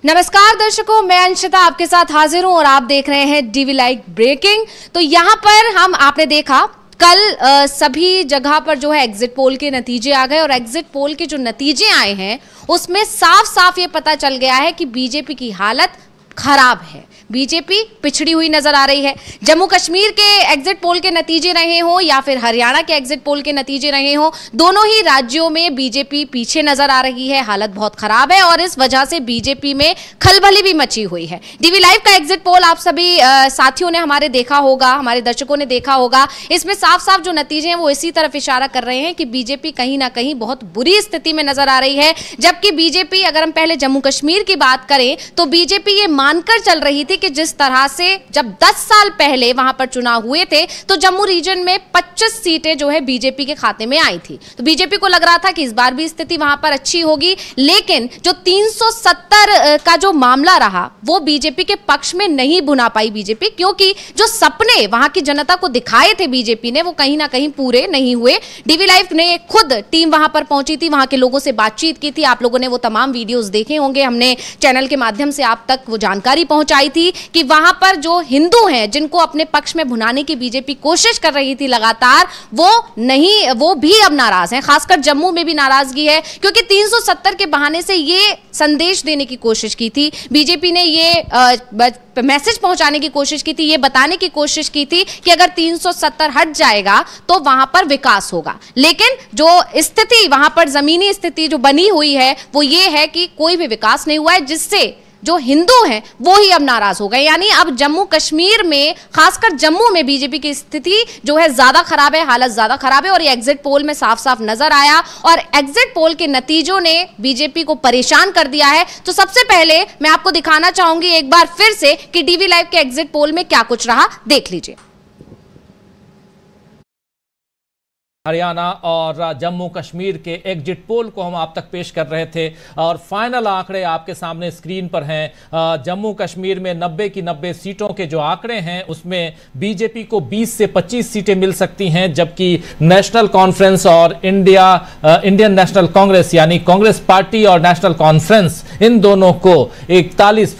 नमस्कार दर्शकों, मैं अंशिता आपके साथ हाजिर हूं और आप देख रहे हैं डीवी लाइव ब्रेकिंग। तो यहां पर आपने देखा कल सभी जगह पर जो है एग्जिट पोल के नतीजे आ गए और एग्जिट पोल के जो नतीजे आए हैं उसमें साफ साफ ये पता चल गया है कि बीजेपी की हालत खराब है, बीजेपी पिछड़ी हुई नजर आ रही है। जम्मू कश्मीर के एग्जिट पोल के नतीजे रहे हों या फिर हरियाणा के एग्जिट पोल के नतीजे रहे हों, दोनों ही राज्यों में बीजेपी पीछे नजर आ रही है, हालत बहुत खराब है और इस वजह से बीजेपी में खलबली भी मची हुई है। डीवी लाइव का एग्जिट पोल आप सभी साथियों ने हमारे देखा होगा, हमारे दर्शकों ने देखा होगा। इसमें साफ साफ जो नतीजे हैं वो इसी तरफ इशारा कर रहे हैं कि बीजेपी कहीं ना कहीं बहुत बुरी स्थिति में नजर आ रही है। जबकि बीजेपी, अगर हम पहले जम्मू कश्मीर की बात करें तो बीजेपी ये मानकर चल रही थी कि जिस तरह से जब 10 साल पहले वहां पर चुनाव हुए थे तो जम्मू रीजन में 25 सीटें जो है बीजेपी के खाते में आई थी, तो बीजेपी को लग रहा था कि इस बार भी स्थिति वहां पर अच्छी होगी। लेकिन जो 370 का जो मामला रहा वो बीजेपी के पक्ष में नहीं भुना पाई बीजेपी, क्योंकि जो सपने वहां की जनता को दिखाए थे बीजेपी ने वो कहीं ना कहीं पूरे नहीं हुए। डीवी लाइव ने खुद टीम वहां पर पहुंची थी, वहां के लोगों से बातचीत की थी, आप लोगों ने वो तमाम वीडियोस देखे होंगे, हमने चैनल के माध्यम से आप तक वो जानकारी पहुंचाई थी कि वहां पर जो हिंदू हैं जिनको अपने पक्ष में भुनाने की बीजेपी कोशिश कर रही थी लगातार, वो भी अब नाराज हैं। खासकर जम्मू में भी नाराजगी है, क्योंकि 370 के बहाने से ये संदेश देने की कोशिश की थी बीजेपी ने, ये मैसेज पहुंचाने की कोशिश की थी, ये बताने की कोशिश की थी कि अगर 370 हट जाएगा तो वहां पर विकास होगा। लेकिन जो स्थिति वहां पर जमीनी स्थिति जो बनी हुई है वो ये है कि कोई भी विकास नहीं हुआ है, जिससे जो हिंदू हैं वो ही अब नाराज हो गए। यानी अब जम्मू कश्मीर में, खासकर जम्मू में बीजेपी की स्थिति जो है ज्यादा खराब है, हालत ज्यादा खराब है और ये एग्जिट पोल में साफ साफ नजर आया और एग्जिट पोल के नतीजों ने बीजेपी को परेशान कर दिया है। तो सबसे पहले मैं आपको दिखाना चाहूंगी एक बार फिर से कि डीवी लाइव के एग्जिट पोल में क्या कुछ रहा, देख लीजिए। हरियाणा और जम्मू कश्मीर के एग्जिट पोल को हम आप तक पेश कर रहे थे और फाइनल आंकड़े आपके सामने स्क्रीन पर हैं। जम्मू कश्मीर में 90 की 90 सीटों के जो आंकड़े हैं उसमें बीजेपी को 20 से 25 सीटें मिल सकती हैं, जबकि नेशनल कॉन्फ्रेंस और इंडियन नेशनल कांग्रेस यानी कांग्रेस पार्टी और नेशनल कॉन्फ्रेंस, इन दोनों को 41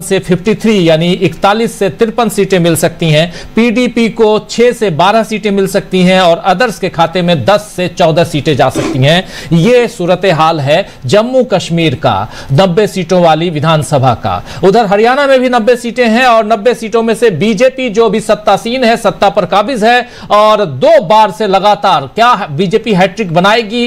से 53 यानी 41 से 53 सीटें मिल सकती हैं। पीडीपी को 6 से 12 सीटें मिल सकती हैं और अदर्स के खाते में 10 से 14 सीटें जा सकती हैं। यह सूरत हाल है जम्मू कश्मीर का 90 सीटों वाली विधानसभा का। उधर हरियाणा में भी 90 सीटें हैं और 90 सीटों में से बीजेपी जो भी सत्तासीन है, सत्ता पर काबिज है और 2 बार से लगातार क्या बीजेपी हैट्रिक बनाएगी,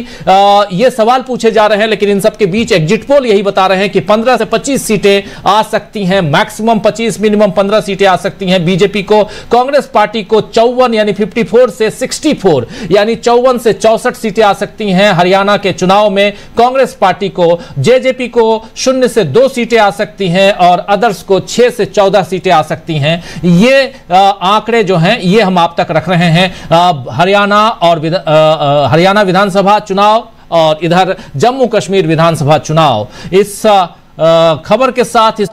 यह सवाल पूछे जा रहे हैं। लेकिन इन सबके बीच एग्जिट पोल यही बता रहे हैं कि 15 से 25 सीटें आ सकती हैं, मैक्सिमम 25, मिनिमम 15 सीटें आ सकती हैं बीजेपी को। कांग्रेस पार्टी को 54 यानी 54 से 64 यानी 54 से 64 सीटें आ सकती हैं। हरियाणा के चुनाव में कांग्रेस पार्टी को, जेजेपी को 0 से 2 सीटें आ सकती हैं और अदर्स को 6 से 14 सीटें आ सकती हैं। ये आंकड़े जो हैं ये हम आप तक रख रहे हैं। हरियाणा विधानसभा चुनाव और इधर जम्मू कश्मीर विधानसभा चुनाव, इस खबर के साथ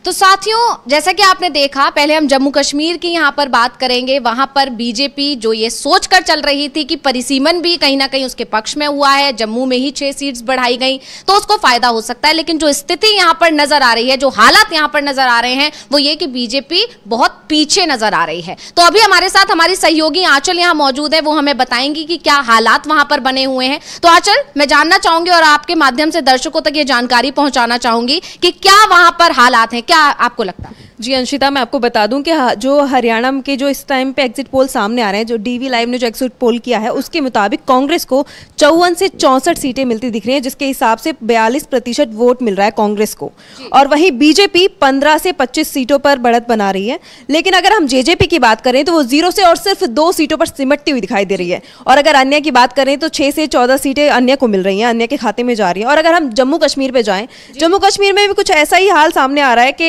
तो साथियों, जैसा कि आपने देखा, पहले हम जम्मू कश्मीर की यहां पर बात करेंगे। वहां पर बीजेपी जो ये सोचकर चल रही थी कि परिसीमन भी कहीं ना कहीं उसके पक्ष में हुआ है, जम्मू में ही 6 सीट्स बढ़ाई गई तो उसको फायदा हो सकता है। लेकिन जो स्थिति यहां पर नजर आ रही है, जो हालात यहां पर नजर आ रहे हैं वो ये कि बीजेपी बहुत पीछे नजर आ रही है। तो अभी हमारे साथ हमारी सहयोगी आंचल यहां मौजूद है, वो हमें बताएंगी कि क्या हालात वहां पर बने हुए हैं। तो आंचल, मैं जानना चाहूंगी और आपके माध्यम से दर्शकों तक ये जानकारी पहुंचाना चाहूंगी कि क्या वहां पर हालात हैं, क्या आपको लगता है? जी अंशिता, मैं आपको बता दूं कि जो हरियाणा के जो इस टाइम पे एग्जिट पोल सामने आ रहे हैं, जो डीवी लाइव ने जो एग्जिट पोल किया है उसके मुताबिक कांग्रेस को 54 से 64 सीटें मिलती दिख रही हैं, जिसके हिसाब से 42% वोट मिल रहा है कांग्रेस को। और वहीं बीजेपी 15 से 25 सीटों पर बढ़त बना रही है। लेकिन अगर हम जेजेपी की बात करें तो वो 0 से और सिर्फ 2 सीटों पर सिमटती हुई दिखाई दे रही है। और अगर अन्य की बात करें तो 6 से 14 सीटें अन्य को मिल रही हैं, अन्य के खाते में जा रही है। और अगर हम जम्मू कश्मीर पे जाएं, जम्मू कश्मीर में भी कुछ ऐसा ही हाल सामने आ रहा है कि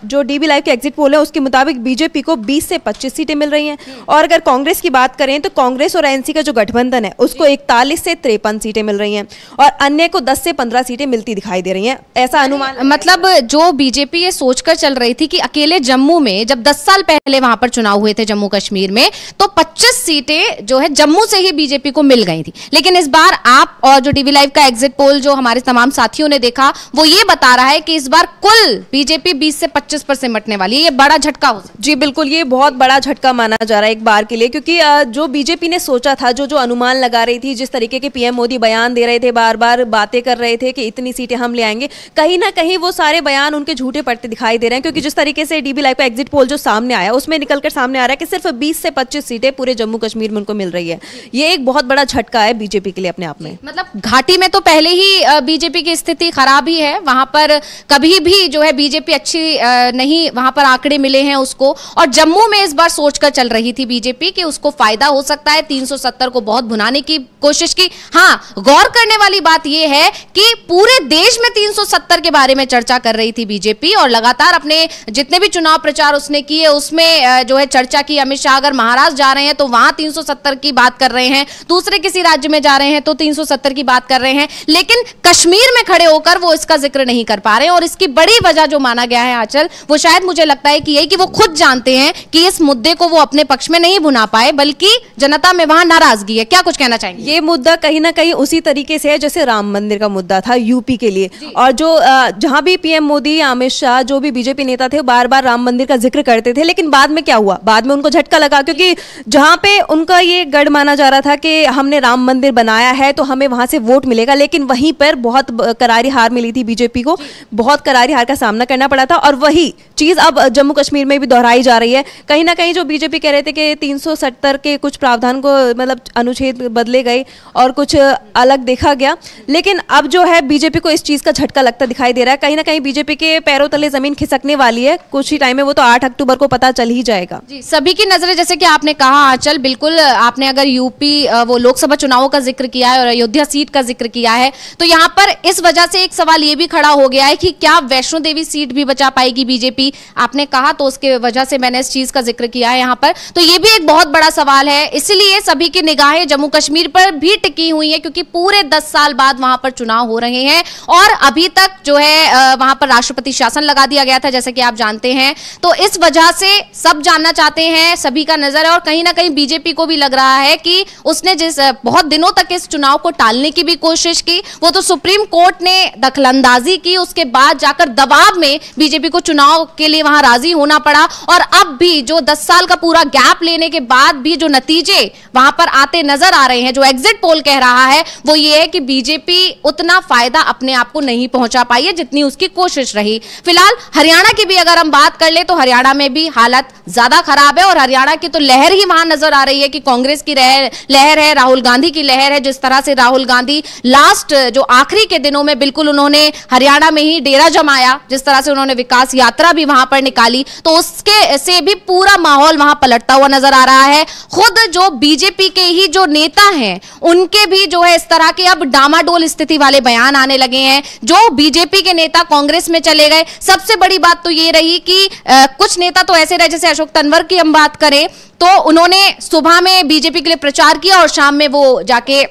जो डीवी लाइव के एग्जिट पोल है उसके मुताबिक बीजेपी को 20 से 25 सीटें मिल रही हैं। और अगर कांग्रेस की बात करें तो कांग्रेस और एनसी का जो गठबंधन है उसको 41 से 53 सीटें मिल रही हैं और अन्य को 10 से 15 सीटें मिलती दिखाई दे रही हैं, ऐसा अनुमान। मतलब जो बीजेपी ये सोचकर चल रही थी कि अकेले जम्मू में जब 10 साल पहले वहां पर चुनाव हुए थे जम्मू कश्मीर में, तो 25 सीटें जो है जम्मू से ही बीजेपी को मिल गई थी। लेकिन इस बार आप और जो डीवी लाइव का एग्जिट पोल जो हमारे तमाम साथियों ने देखा वो ये बता रहा है कि इस बार कुल बीजेपी 20 से 25 पर सिमटने वाली है। ये बड़ा झटका हो सकता है। जी बिल्कुल, ये बहुत बड़ा झटका माना जा रहा है एक बार के लिए, क्योंकि जो बीजेपी ने सोचा था, जो अनुमान लगा रही थी, जिस तरीके के पीएम मोदी बयान दे रहे थे, बार बार बातें कर रहे थे कि इतनी सीटें हम ले आएंगे, कहीं ना कहीं वो सारे बयान उनके झूठे पड़ते दिखाई दे रहे हैं। क्योंकि जिस तरीके से डीबी लाइव का एग्जिट पोल जो सामने आया उसमें निकलकर सामने आ रहा है कि सिर्फ 20 से 25 सीटें पूरे जम्मू कश्मीर में उनको मिल रही है। ये एक बहुत बड़ा झटका है बीजेपी के लिए अपने आप में। मतलब घाटी में तो पहले ही बीजेपी की स्थिति खराब ही है, वहां पर कभी भी जो है बीजेपी अच्छी नहीं, वहां पर आंकड़े मिले हैं उसको। और जम्मू में इस बार सोचकर चल रही थी बीजेपी कि उसको फायदा हो सकता है, 370 को बहुत भुनाने की कोशिश की। हाँ, गौर करने वाली बात यह है कि पूरे देश में 370 के बारे में चर्चा कर रही थी बीजेपी और लगातार अपने जितने भी चुनाव प्रचार उसने किए उसमें जो है चर्चा की। अमित शाह अगर महाराष्ट्र जा रहे हैं तो वहां 370 की बात कर रहे हैं, दूसरे किसी राज्य में जा रहे हैं तो 370 की बात कर रहे हैं, लेकिन कश्मीर में खड़े होकर वो इसका जिक्र नहीं कर पा रहे हैं। और इसकी बड़ी वजह जो माना गया है आंचल, वो शायद मुझे लगता है कि यही कि वो खुद जानते हैं कि इस मुद्दे को वो अपने पक्ष में नहीं भुना पाए, बल्कि जनता में वहां नाराजगी है। क्या कुछ कहना चाहेंगे? ये मुद्दा कहीं ना कहीं उसी तरीके से है जैसे राम मंदिर का मुद्दा था यूपी के लिए, और जो जहां भी पीएम मोदी, अमित शाह, जो भी बीजेपी नेता थे, बार बार राम मंदिर का जिक्र करते थे। लेकिन बाद में क्या हुआ? बाद में उनको झटका लगा, क्योंकि जहां पे उनका ये गढ़ माना जा रहा था कि हमने राम मंदिर बनाया है तो हमें वहां से वोट मिलेगा, लेकिन वहीं पर बहुत करारी हार मिली थी बीजेपी को, बहुत करारी हार का सामना करना पड़ा था। और वही चीज अब जम्मू कश्मीर में भी दोहराई जा रही है। कहीं ना कहीं जो बीजेपी कह रहे थे कि 370 के कुछ प्रावधान को मतलब अनुच्छेद बदले गए और कुछ अलग देखा गया, लेकिन अब जो है बीजेपी को इस चीज का झटका लगता दिखाई दे रहा है। कहीं ना कहीं बीजेपी के पैरों तले जमीन खिसकने वाली है कुछ ही टाइम में, वो तो 8 अक्टूबर को पता चल ही जाएगा। जी, सभी की नजरें, जैसे कि आपने कहा आंचल, बिल्कुल आपने अगर यूपी वो लोकसभा चुनावों का जिक्र किया है और अयोध्या सीट का जिक्र किया है, तो यहाँ पर इस वजह से एक सवाल ये भी खड़ा हो गया है कि क्या वैष्णो देवी सीट भी बचा पाएगी बीजेपी? आपने कहा तो उसके वजह से मैंने इस चीज का जिक्र किया है यहाँ पर। तो ये भी एक बहुत बड़ा सवाल है, इसलिए सभी की निगाहें जम्मू कश्मीर पर भी टिकी हुई है, क्योंकि पूरे 10 साल बाद वहां पर चुनाव हो रहे हैं और अभी तक जो है वहां पर राष्ट्रपति शासन लगा दिया गया था, जैसे कि आप जानते हैं। तो इस वजह से सब जानना चाहते हैं, सभी का नजर है। और कहीं ना कहीं बीजेपी को भी लग रहा है कि उसने जिस बहुत दिनों तक इस चुनाव को टालने की भी कोशिश की, वो तो सुप्रीम कोर्ट ने दखलंदाजी की, उसके बाद जाकर दबाव में बीजेपी को चुनाव के लिए वहां राजी होना पड़ा। और अब भी जो 10 साल का पूरा गैप लेने के बाद भी जो नतीजे वहां पर आते नजर आ रहे हैं, जो एग्जिट पोल कह रहा है, वो ये है कि बीजेपी उतना फायदा अपने आप को नहीं पहुंचा पाई है जितनी उसकी कोशिश रही। फिलहाल हरियाणा की भी अगर हम बात कर ले तो हरियाणा में भी हालत ज्यादा खराब है और हरियाणा की तो लहर ही वहां नजर आ रही है कि कांग्रेस की लहर है, राहुल गांधी की लहर है। जिस तरह से राहुल गांधी लास्ट जो आखिरी के दिनों में बिल्कुल उन्होंने हरियाणा में ही डेरा जमाया, जिस तरह से उन्होंने विकास यात्रा भी वहां पर निकाली, तो उसके से भी पूरा माहौल वहां पलटता हुआ नजर आ रहा है। खुद जो बीजेपी के ही जो नेता हैं उनके भी जो है इस तरह के अब डामाडोल स्थिति वाले बयान आने लगे हैं। जो बीजेपी के नेता कांग्रेस में चले गए, सबसे बड़ी बात तो ये रही कि कुछ नेता तो ऐसे रहे, जैसे अशोक तंवर की हम बात करें तो उन्होंने सुबह में बीजेपी के लिए प्रचार किया और शाम में वो जाके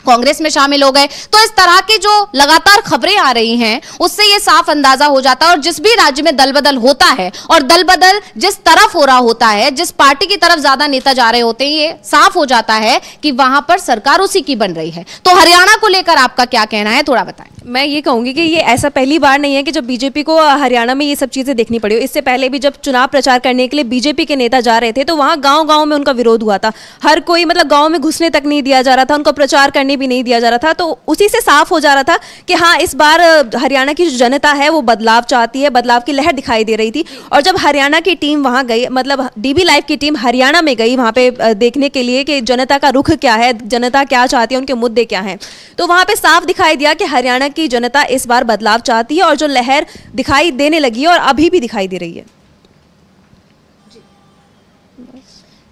कांग्रेस में शामिल हो गए। तो इस तरह की जो लगातार खबरें आ रही हैं उससे ये साफ अंदाजा हो जाता है। और जिस भी राज्य में दल बदल होता है और दल बदल जिस तरफ हो रहा होता है, जिस पार्टी की तरफ ज्यादा नेता जा रहे होते हैं, ये साफ हो जाता है कि वहां पर सरकार उसी की बन रही है। तो हरियाणा को लेकर आपका क्या कहना है, थोड़ा बताएं। मैं ये कहूंगी कि ये ऐसा पहली बार नहीं है कि जब बीजेपी को हरियाणा में ये सब चीजें देखनी पड़ी हो। इससे पहले भी जब चुनाव प्रचार करने के लिए बीजेपी के नेता जा रहे थे तो वहां गांव-गांव में उनका विरोध हुआ था। हर कोई मतलब गांव में घुसने तक नहीं दिया जा रहा था, उनको प्रचार करने भी नहीं दिया जा रहा था। तो उसी से साफ हो जा रहा था कि हाँ, इस बार हरियाणा की जो जनता है वो बदलाव चाहती है, बदलाव की लहर दिखाई दे रही थी। और जब हरियाणा की टीम वहां गई, मतलब डीबी लाइव की टीम हरियाणा में गई वहां पे देखने के लिए कि जनता का रुख क्या है, जनता क्या चाहती है, उनके मुद्दे क्या हैं, तो वहां पे साफ दिखाई दिया कि हरियाणा की जनता इस बार बदलाव चाहती है और जो लहर दिखाई देने लगी है और अभी भी दिखाई दे रही है।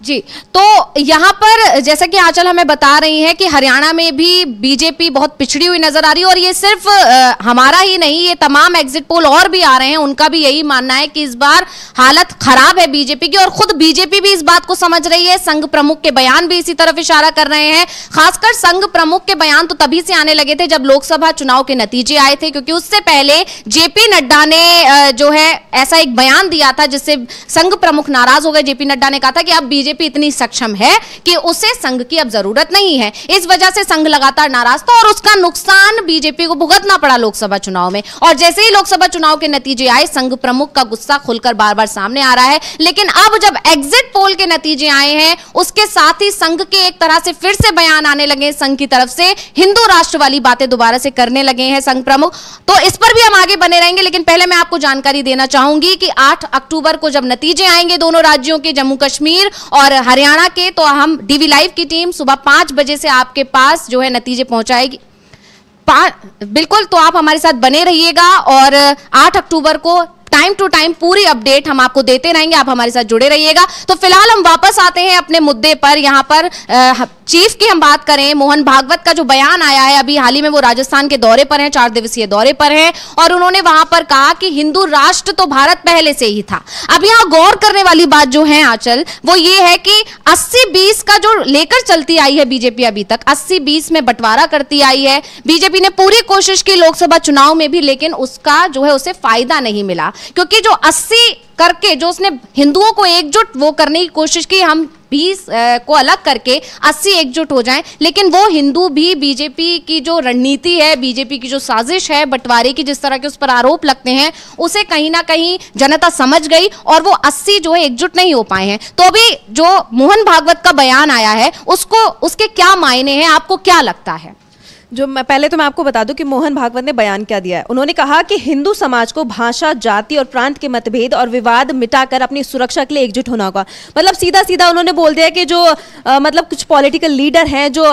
जी, तो यहाँ पर जैसा कि आंचल हमें बता रही है कि हरियाणा में भी बीजेपी बहुत पिछड़ी हुई नजर आ रही है, और ये सिर्फ हमारा ही नहीं, ये तमाम एग्जिट पोल और भी आ रहे हैं, उनका भी यही मानना है कि इस बार हालत खराब है बीजेपी की, और खुद बीजेपी भी इस बात को समझ रही है। संघ प्रमुख के बयान भी इसी तरफ इशारा कर रहे हैं। खासकर संघ प्रमुख के बयान तो तभी से आने लगे थे जब लोकसभा चुनाव के नतीजे आए थे, क्योंकि उससे पहले जेपी नड्डा ने जो है ऐसा एक बयान दिया था जिससे संघ प्रमुख नाराज हो गए। जेपी नड्डा ने कहा था कि अब बीजेपी इतनी सक्षम है कि उसे संघ की अब जरूरत नहीं है। इस वजह से संघ लगातार नाराज था और उसका नुकसान बीजेपी को भुगतना पड़ा लोकसभा चुनाव में। और जैसे ही लोकसभा चुनाव के नतीजे आए, संघ प्रमुख का गुस्सा खुलकर बार बार सामने आ रहा है। लेकिन अब जब एग्जिट पोल के नतीजे आए हैं, उसके साथ ही संघ के एक तरह से फिर से बयान आने लगे संघ की तरफ से, हिंदू राष्ट्र वाली बातें दोबारा से करने लगे हैं संघ प्रमुख। तो इस पर भी हम आगे बने रहेंगे, लेकिन पहले मैं आपको जानकारी देना चाहूंगी कि 8 अक्टूबर को जब नतीजे आएंगे दोनों राज्यों के, जम्मू कश्मीर और हरियाणा के, तो हम डीवी लाइव की टीम सुबह 5 बजे से आपके पास जो है नतीजे पहुंचाएगी। बिल्कुल, तो आप हमारे साथ बने रहिएगा और 8 अक्टूबर को टाइम टू टाइम पूरी अपडेट हम आपको देते रहेंगे, आप हमारे साथ जुड़े रहिएगा। तो फिलहाल हम वापस आते हैं अपने मुद्दे पर। यहाँ पर चीफ की हम बात करें, मोहन भागवत का जो बयान आया है, अभी हाल ही में वो राजस्थान के दौरे पर हैं, 4 दिवसीय दौरे पर हैं, और उन्होंने वहां पर कहा कि हिंदू राष्ट्र तो भारत पहले से ही था। अब यहाँ गौर करने वाली बात जो है आंचल, वो ये है कि 80-20 का जो लेकर चलती आई है बीजेपी अभी तक, 80-20 में बंटवारा करती आई है। बीजेपी ने पूरी कोशिश की लोकसभा चुनाव में भी, लेकिन उसका जो है उसे फायदा नहीं मिला, क्योंकि जो 80 करके जो उसने हिंदुओं को एकजुट वो करने की कोशिश की, हम 20 को अलग करके 80 एकजुट हो जाएं, लेकिन वो हिंदू भी बीजेपी की जो रणनीति है, बीजेपी की जो साजिश है बंटवारे की, जिस तरह के उस पर आरोप लगते हैं, उसे कहीं ना कहीं जनता समझ गई और वो 80 जो है एकजुट नहीं हो पाए हैं। तो अभी जो मोहन भागवत का बयान आया है, उसको उसके क्या मायने हैं, आपको क्या लगता है? जो मैं पहले तो मैं आपको बता दूं कि मोहन भागवत ने बयान क्या दिया है। उन्होंने कहा कि हिंदू समाज को भाषा, जाति और प्रांत के मतभेद और विवाद मिटाकर अपनी सुरक्षा के लिए एकजुट होना होगा। मतलब सीधा सीधा उन्होंने बोल दिया कि जो मतलब कुछ पॉलिटिकल लीडर हैं जो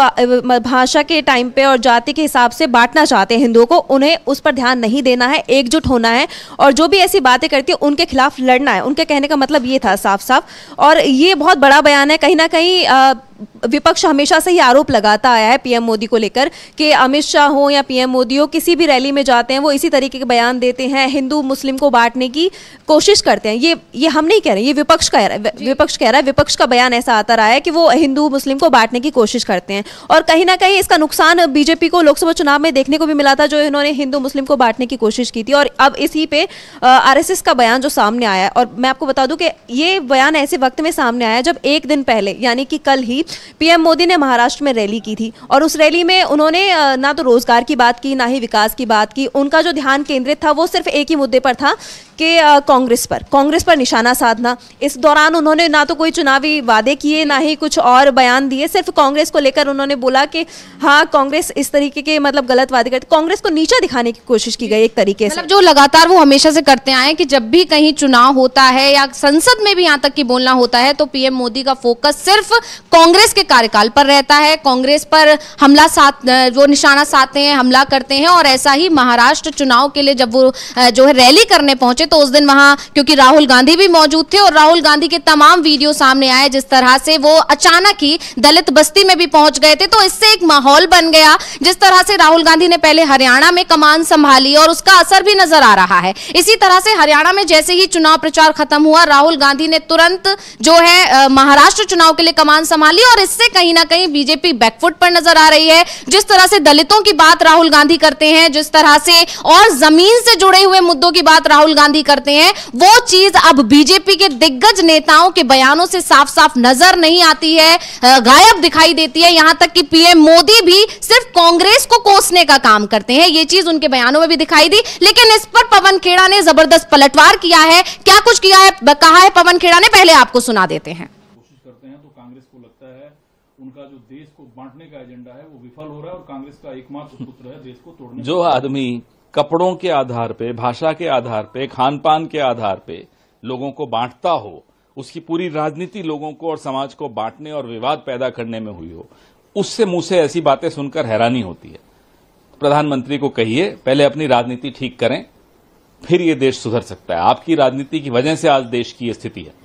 भाषा के टाइम पे और जाति के हिसाब से बांटना चाहते हैं हिंदुओं को, उन्हें उस पर ध्यान नहीं देना है, एकजुट होना है, और जो भी ऐसी बातें करती है उनके खिलाफ लड़ना है। उनके कहने का मतलब ये था साफ साफ, और ये बहुत बड़ा बयान है। कहीं ना कहीं विपक्ष हमेशा से ही आरोप लगाता आया है पीएम मोदी को लेकर कि अमित शाह हो या पीएम मोदी हो, किसी भी रैली में जाते हैं वो इसी तरीके के बयान देते हैं, हिंदू मुस्लिम को बांटने की कोशिश करते हैं। ये हम नहीं कह रहे, ये विपक्ष कह रहा है, विपक्ष का बयान ऐसा आता रहा है कि वो हिंदू मुस्लिम को बांटने की कोशिश करते हैं। और कहीं ना कहीं इसका नुकसान बीजेपी को लोकसभा चुनाव में देखने को भी मिला था, जो इन्होंने हिंदू मुस्लिम को बांटने की कोशिश की थी। और अब इसी पे आरएसएस का बयान जो सामने आया है, और मैं आपको बता दूं कि ये बयान ऐसे वक्त में सामने आया जब एक दिन पहले यानी कि कल ही पीएम मोदी ने महाराष्ट्र में रैली की थी, और उस रैली में उन्होंने ना तो रोजगार की बात की, ना ही विकास की बात की। उनका जो ध्यान केंद्रित था वो सिर्फ एक ही मुद्दे पर था कि कांग्रेस पर निशाना साधना। इस दौरान उन्होंने ना तो कोई चुनावी वादे किए, ना ही कुछ और बयान दिए, सिर्फ कांग्रेस को लेकर उन्होंने बोला कि हाँ कांग्रेस इस तरीके के मतलब गलत वादे करती, कांग्रेस को नीचा दिखाने की कोशिश की गई एक तरीके से। मतलब जो लगातार वो हमेशा से करते आए कि जब भी कहीं चुनाव होता है या संसद में भी यहाँ तक कि बोलना होता है, तो पीएम मोदी का फोकस सिर्फ कांग्रेस के कार्यकाल पर रहता है, कांग्रेस पर हमला वो निशाना साधते हैं, हमला करते हैं। और ऐसा ही महाराष्ट्र चुनाव के लिए जब वो जो है रैली करने पहुंचे, तो उस दिन वहां क्योंकि राहुल गांधी भी मौजूद थे और राहुल गांधी के तमाम वीडियो सामने आए, जिस तरह से वो अचानक ही दलित बस्ती में भी पहुंच गए थे। तो इससे एक माहौल बन गया, जिस तरह से राहुल गांधी ने पहले हरियाणा में कमान संभाली और उसका असर भी नजर आ रहा है। इसी तरह से हरियाणा में जैसे ही चुनाव प्रचार खत्म हुआ, राहुल गांधी ने तुरंत जो है महाराष्ट्र चुनाव के लिए कमान संभाली, और इससे कहीं ना कहीं बीजेपी बैकफुट पर नजर आ रही है। जिस तरह से दलितों की बात राहुल गांधी करते हैं, जिस तरह से और जमीन से जुड़े हुए मुद्दों की बात राहुल गांधी करते हैं, वो चीज अब बीजेपी के दिग्गज नेताओं के बयानों से साफ साफ नजर नहीं आती है, गायब दिखाई देती है। यहां तक कि पीएम मोदी भी सिर्फ कांग्रेस को कोसने का काम करते हैं, ये चीज उनके बयानों में भी दिखाई दी। लेकिन इस पर पवन खेड़ा ने जबरदस्त पलटवार किया है। क्या कुछ किया है, कहा है पवन खेड़ा ने, पहले आपको सुना देते हैं। कोशिश करते हैं तो कांग्रेस को लगता है उनका जो देश को बांटने का एजेंडा है वो विफल हो रहा है, और कांग्रेस का एकमात्र सूत्र है देश को तोड़ने। जो आदमी कपड़ों के आधार पे, भाषा के आधार पे, खान पान के आधार पे लोगों को बांटता हो, उसकी पूरी राजनीति लोगों को और समाज को बांटने और विवाद पैदा करने में हुई हो, उससे मुंह से ऐसी बातें सुनकर हैरानी होती है। प्रधानमंत्री को कहिए पहले अपनी राजनीति ठीक करें, फिर ये देश सुधर सकता है। आपकी राजनीति की वजह से आज देश की ये स्थिति है।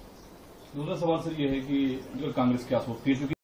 दूसरा सवाल सर ये है कि अगर कांग्रेस क्या सोचती है, क्योंकि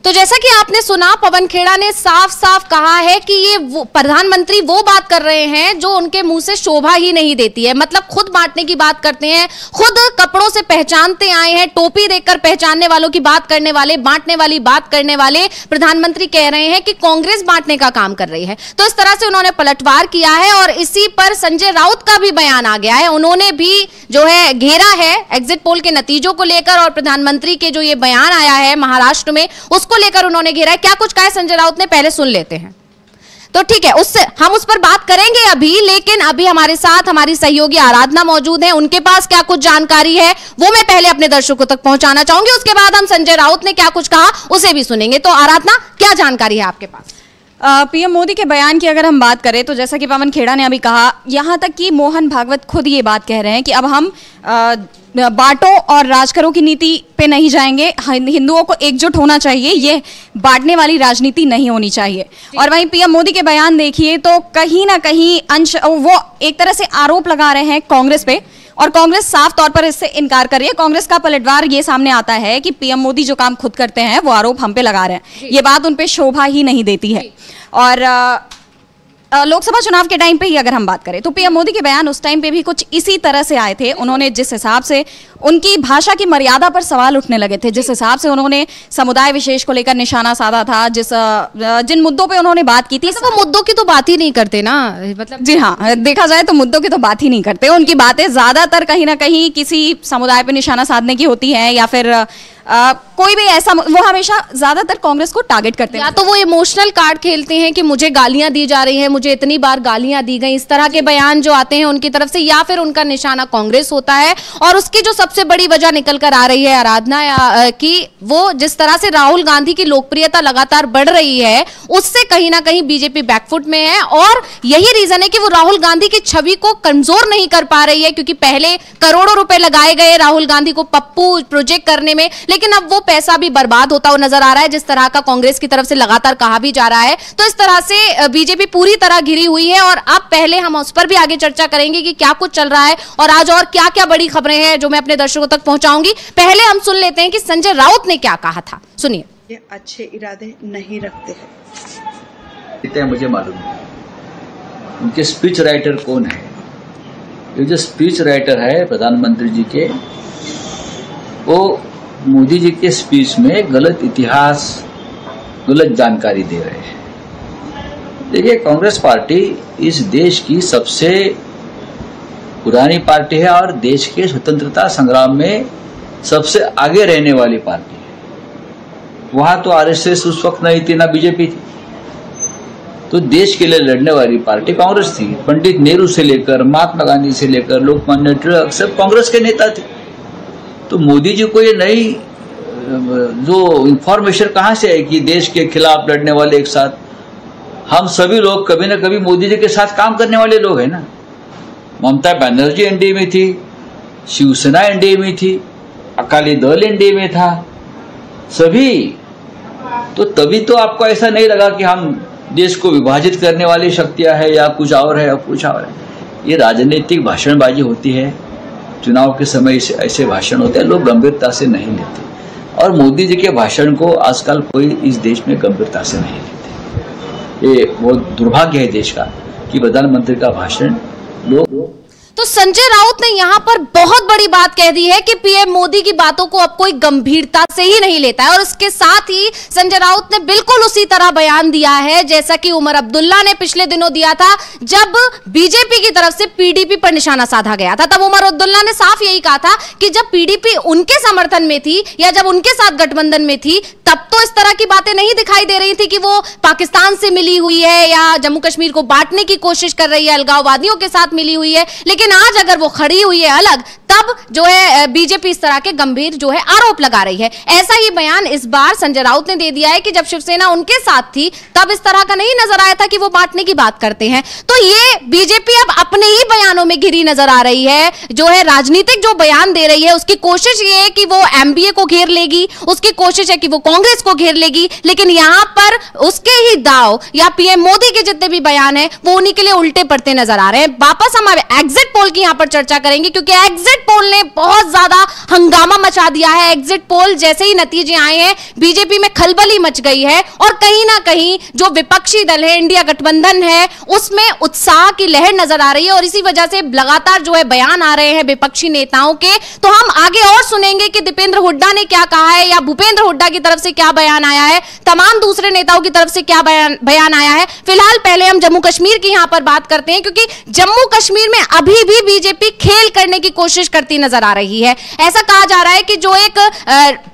तो जैसा कि आपने सुना, पवन खेड़ा ने साफ साफ कहा है कि ये प्रधानमंत्री वो बात कर रहे हैं जो उनके मुंह से शोभा ही नहीं देती है। मतलब खुद बांटने की बात करते हैं, खुद कपड़ों से पहचानते आए हैं, टोपी देखकर पहचानने वालों की बात करने वाले, बांटने वाली बात करने वाले प्रधानमंत्री कह रहे हैं कि कांग्रेस बांटने का काम कर रही है। तो इस तरह से उन्होंने पलटवार किया है और इसी पर संजय राउत का भी बयान आ गया है। उन्होंने भी जो है घेरा है एग्जिट पोल के नतीजों को लेकर, और प्रधानमंत्री के जो ये बयान आया है महाराष्ट्र में उसको लेकर उन्होंने घेरा है। क्या कुछ कहा है संजय राउत ने, पहले सुन लेते हैं। तो ठीक है, उससे हम उस पर बात करेंगे अभी, लेकिन अभी हमारे साथ हमारी सहयोगी आराधना मौजूद है। उनके पास क्या कुछ जानकारी है वो मैं पहले अपने दर्शकों तक पहुंचाना चाहूंगी, उसके बाद हम संजय राउत ने क्या कुछ कहा उसे भी सुनेंगे। तो आराधना, क्या जानकारी है आपके पास? पीएम मोदी के बयान की अगर हम बात करें तो जैसा कि पवन खेड़ा ने अभी कहा, यहां तक कि मोहन भागवत खुद ये बात कह रहे हैं कि अब हम बांटो और राज करो की नीति पे नहीं जाएंगे, हिंदुओं को एकजुट होना चाहिए, ये बांटने वाली राजनीति नहीं होनी चाहिए। और वहीं पीएम मोदी के बयान देखिए तो कहीं ना कहीं अंश वो एक तरह से आरोप लगा रहे हैं कांग्रेस पे, और कांग्रेस साफ तौर पर इससे इनकार कर रही है। कांग्रेस का पलटवार ये सामने आता है कि पीएम मोदी जो काम खुद करते हैं वो आरोप हम पे लगा रहे हैं, ये बात उन पे शोभा ही नहीं देती है। और लोकसभा चुनाव के टाइम पे ही अगर हम बात करें तो पीएम मोदी के बयान उस टाइम पे भी कुछ इसी तरह से आए थे। उन्होंने जिस हिसाब से उनकी भाषा की मर्यादा पर सवाल उठने लगे थे, जिस हिसाब से उन्होंने समुदाय विशेष को लेकर निशाना साधा था, जिन मुद्दों पे उन्होंने बात की थी, वो मुद्दों की तो बात ही नहीं करते ना, मतलब जी हाँ, देखा जाए तो मुद्दों की तो बात ही नहीं करते। उनकी बातें ज्यादातर कहीं ना कहीं किसी समुदाय पे निशाना साधने की होती है, या फिर कोई भी ऐसा, वो हमेशा ज्यादातर कांग्रेस को टारगेट करते हैं। या तो वो इमोशनल कार्ड खेलते हैं कि मुझे गालियां दी जा रही हैं, मुझे इतनी बार गालियां दी गई, इस तरह के बयान जो आते हैं उनकी तरफ से, या फिर उनका निशाना कांग्रेस होता है। और उसकी जो सबसे बड़ी वजह निकल कर आ रही है आराधना, कि वो जिस तरह से राहुल गांधी की लोकप्रियता लगातार बढ़ रही है उससे कहीं ना कहीं बीजेपी बैकफुट में है, और यही रीजन है कि वो राहुल गांधी की छवि को कमजोर नहीं कर पा रही है, क्योंकि पहले करोड़ों रुपए लगाए गए राहुल गांधी को पप्पू प्रोजेक्ट करने में, लेकिन अब वो पैसा भी बर्बाद होता हुआ नजर आ रहा है, जिस तरह का कांग्रेस की तरफ से लगातार कहा भी जा रहा है। तो इस तरह से बीजेपी पूरी तरह घिरी हुई है, और अब पहले हम उस पर भी आगे चर्चा करेंगे कि क्या कुछ चल रहा है और आज और क्या क्या बड़ी खबरें हैं जो मैं अपने दर्शकों तक पहुंचाऊंगी। पहले हम सुन लेते हैं कि संजय राउत ने क्या कहा था, सुनिए। ये अच्छे इरादे नहीं रखते हैं, मुझे मालूम है। उनके स्पीच राइटर कौन है? ये जो स्पीच राइटर है प्रधानमंत्री जी के, वो मोदी जी के स्पीच में गलत इतिहास, गलत जानकारी दे रहे हैं। देखिए, कांग्रेस पार्टी इस देश की सबसे पुरानी पार्टी है और देश के स्वतंत्रता संग्राम में सबसे आगे रहने वाली पार्टी है। वहां तो आरएसएस उस वक्त नहीं थी, ना बीजेपी थी, तो देश के लिए लड़ने वाली पार्टी कांग्रेस थी। पंडित नेहरू से लेकर महात्मा गांधी से लेकर लोकमान्य तिलक सब कांग्रेस के नेता थे। तो मोदी जी को ये नई जो इंफॉर्मेशन कहां से है कि देश के खिलाफ लड़ने वाले एक साथ, हम सभी लोग कभी ना कभी मोदी जी के साथ काम करने वाले लोग हैं ना। ममता बनर्जी एनडीए में थी, शिवसेना एनडीए में थी, अकाली दल एनडीए में था, सभी। तो तभी तो आपको ऐसा नहीं लगा कि हम देश को विभाजित करने वाली शक्तियां है या कुछ और है या कुछ और है। ये राजनीतिक भाषणबाजी होती है, चुनाव के समय ऐसे भाषण होते हैं, लोग गंभीरता से नहीं लेते। और मोदी जी के भाषण को आजकल कोई इस देश में गंभीरता से नहीं लेते। ये बहुत दुर्भाग्य है देश का कि प्रधानमंत्री का भाषण लोग। तो संजय राउत ने यहां पर बहुत बड़ी बात कह दी है कि पीएम मोदी की बातों को अब कोई गंभीरता से ही नहीं लेता है, और उसके साथ ही संजय राउत ने बिल्कुल उसी तरह बयान दिया है जैसा कि उमर अब्दुल्ला ने पिछले दिनों दिया था, जब बीजेपी की तरफ से पीडीपी पर निशाना साधा गया था। तब उमर अब्दुल्ला ने साफ यही कहा था कि जब पीडीपी उनके समर्थन में थी या जब उनके साथ गठबंधन में थी, तब तो इस तरह की बातें नहीं दिखाई दे रही थी कि वो पाकिस्तान से मिली हुई है या जम्मू कश्मीर को बांटने की कोशिश कर रही है, अलगाववादियों के साथ मिली हुई है। लेकिन आज अगर वो खड़ी हुई है अलग, तब अब जो है बीजेपी इस तरह के गंभीर जो है आरोप लगा रही है। ऐसा ही बयान इस बार संजय राउत ने दे दिया है कि जब शिवसेना उनके साथ थी तब इस तरह का नहीं नजर आया था कि वो बांटने की बात करते हैं। तो ये बीजेपी अब अपने ही बयानों में घिरी नजर आ रही है, जो है राजनीतिक जो बयान दे रही है उसकी कोशिश ये है कि वो एमबीए को घेर लेगी, उसकी कोशिश है कि वो कांग्रेस को घेर लेगी, लेकिन यहां पर उसके ही दाव या पीएम मोदी के जितने भी बयान है वो उन्हीं के लिए उल्टे पड़ते नजर आ रहे हैं। वापस हम एग्जिट पोल की यहां पर चर्चा करेंगे क्योंकि एग्जिट पोल ने बहुत ज्यादा हंगामा मचा दिया है। एग्जिट पोल जैसे ही नतीजे आए हैं बीजेपी में खलबली मच गई है और कहीं ना कहीं जो विपक्षी दल है, इंडिया गठबंधन है, उसमें उत्साह की लहर नजर आ रही है और इसी वजह से लगातार जो है बयान आ रहे हैं विपक्षी नेताओं के। तो हम आगे और सुनेंगे कि दीपेंद्र हुड्डा ने क्या कहा है या भूपेंद्र हुड्डा की तरफ से क्या बयान आया है, तमाम दूसरे नेताओं की तरफ से क्या बयान आया है। फिलहाल पहले हम जम्मू कश्मीर की यहां पर बात करते हैं क्योंकि जम्मू कश्मीर में अभी भी बीजेपी खेल करने की कोशिश करती नजर आ रही है। ऐसा कहा जा रहा है कि जो एक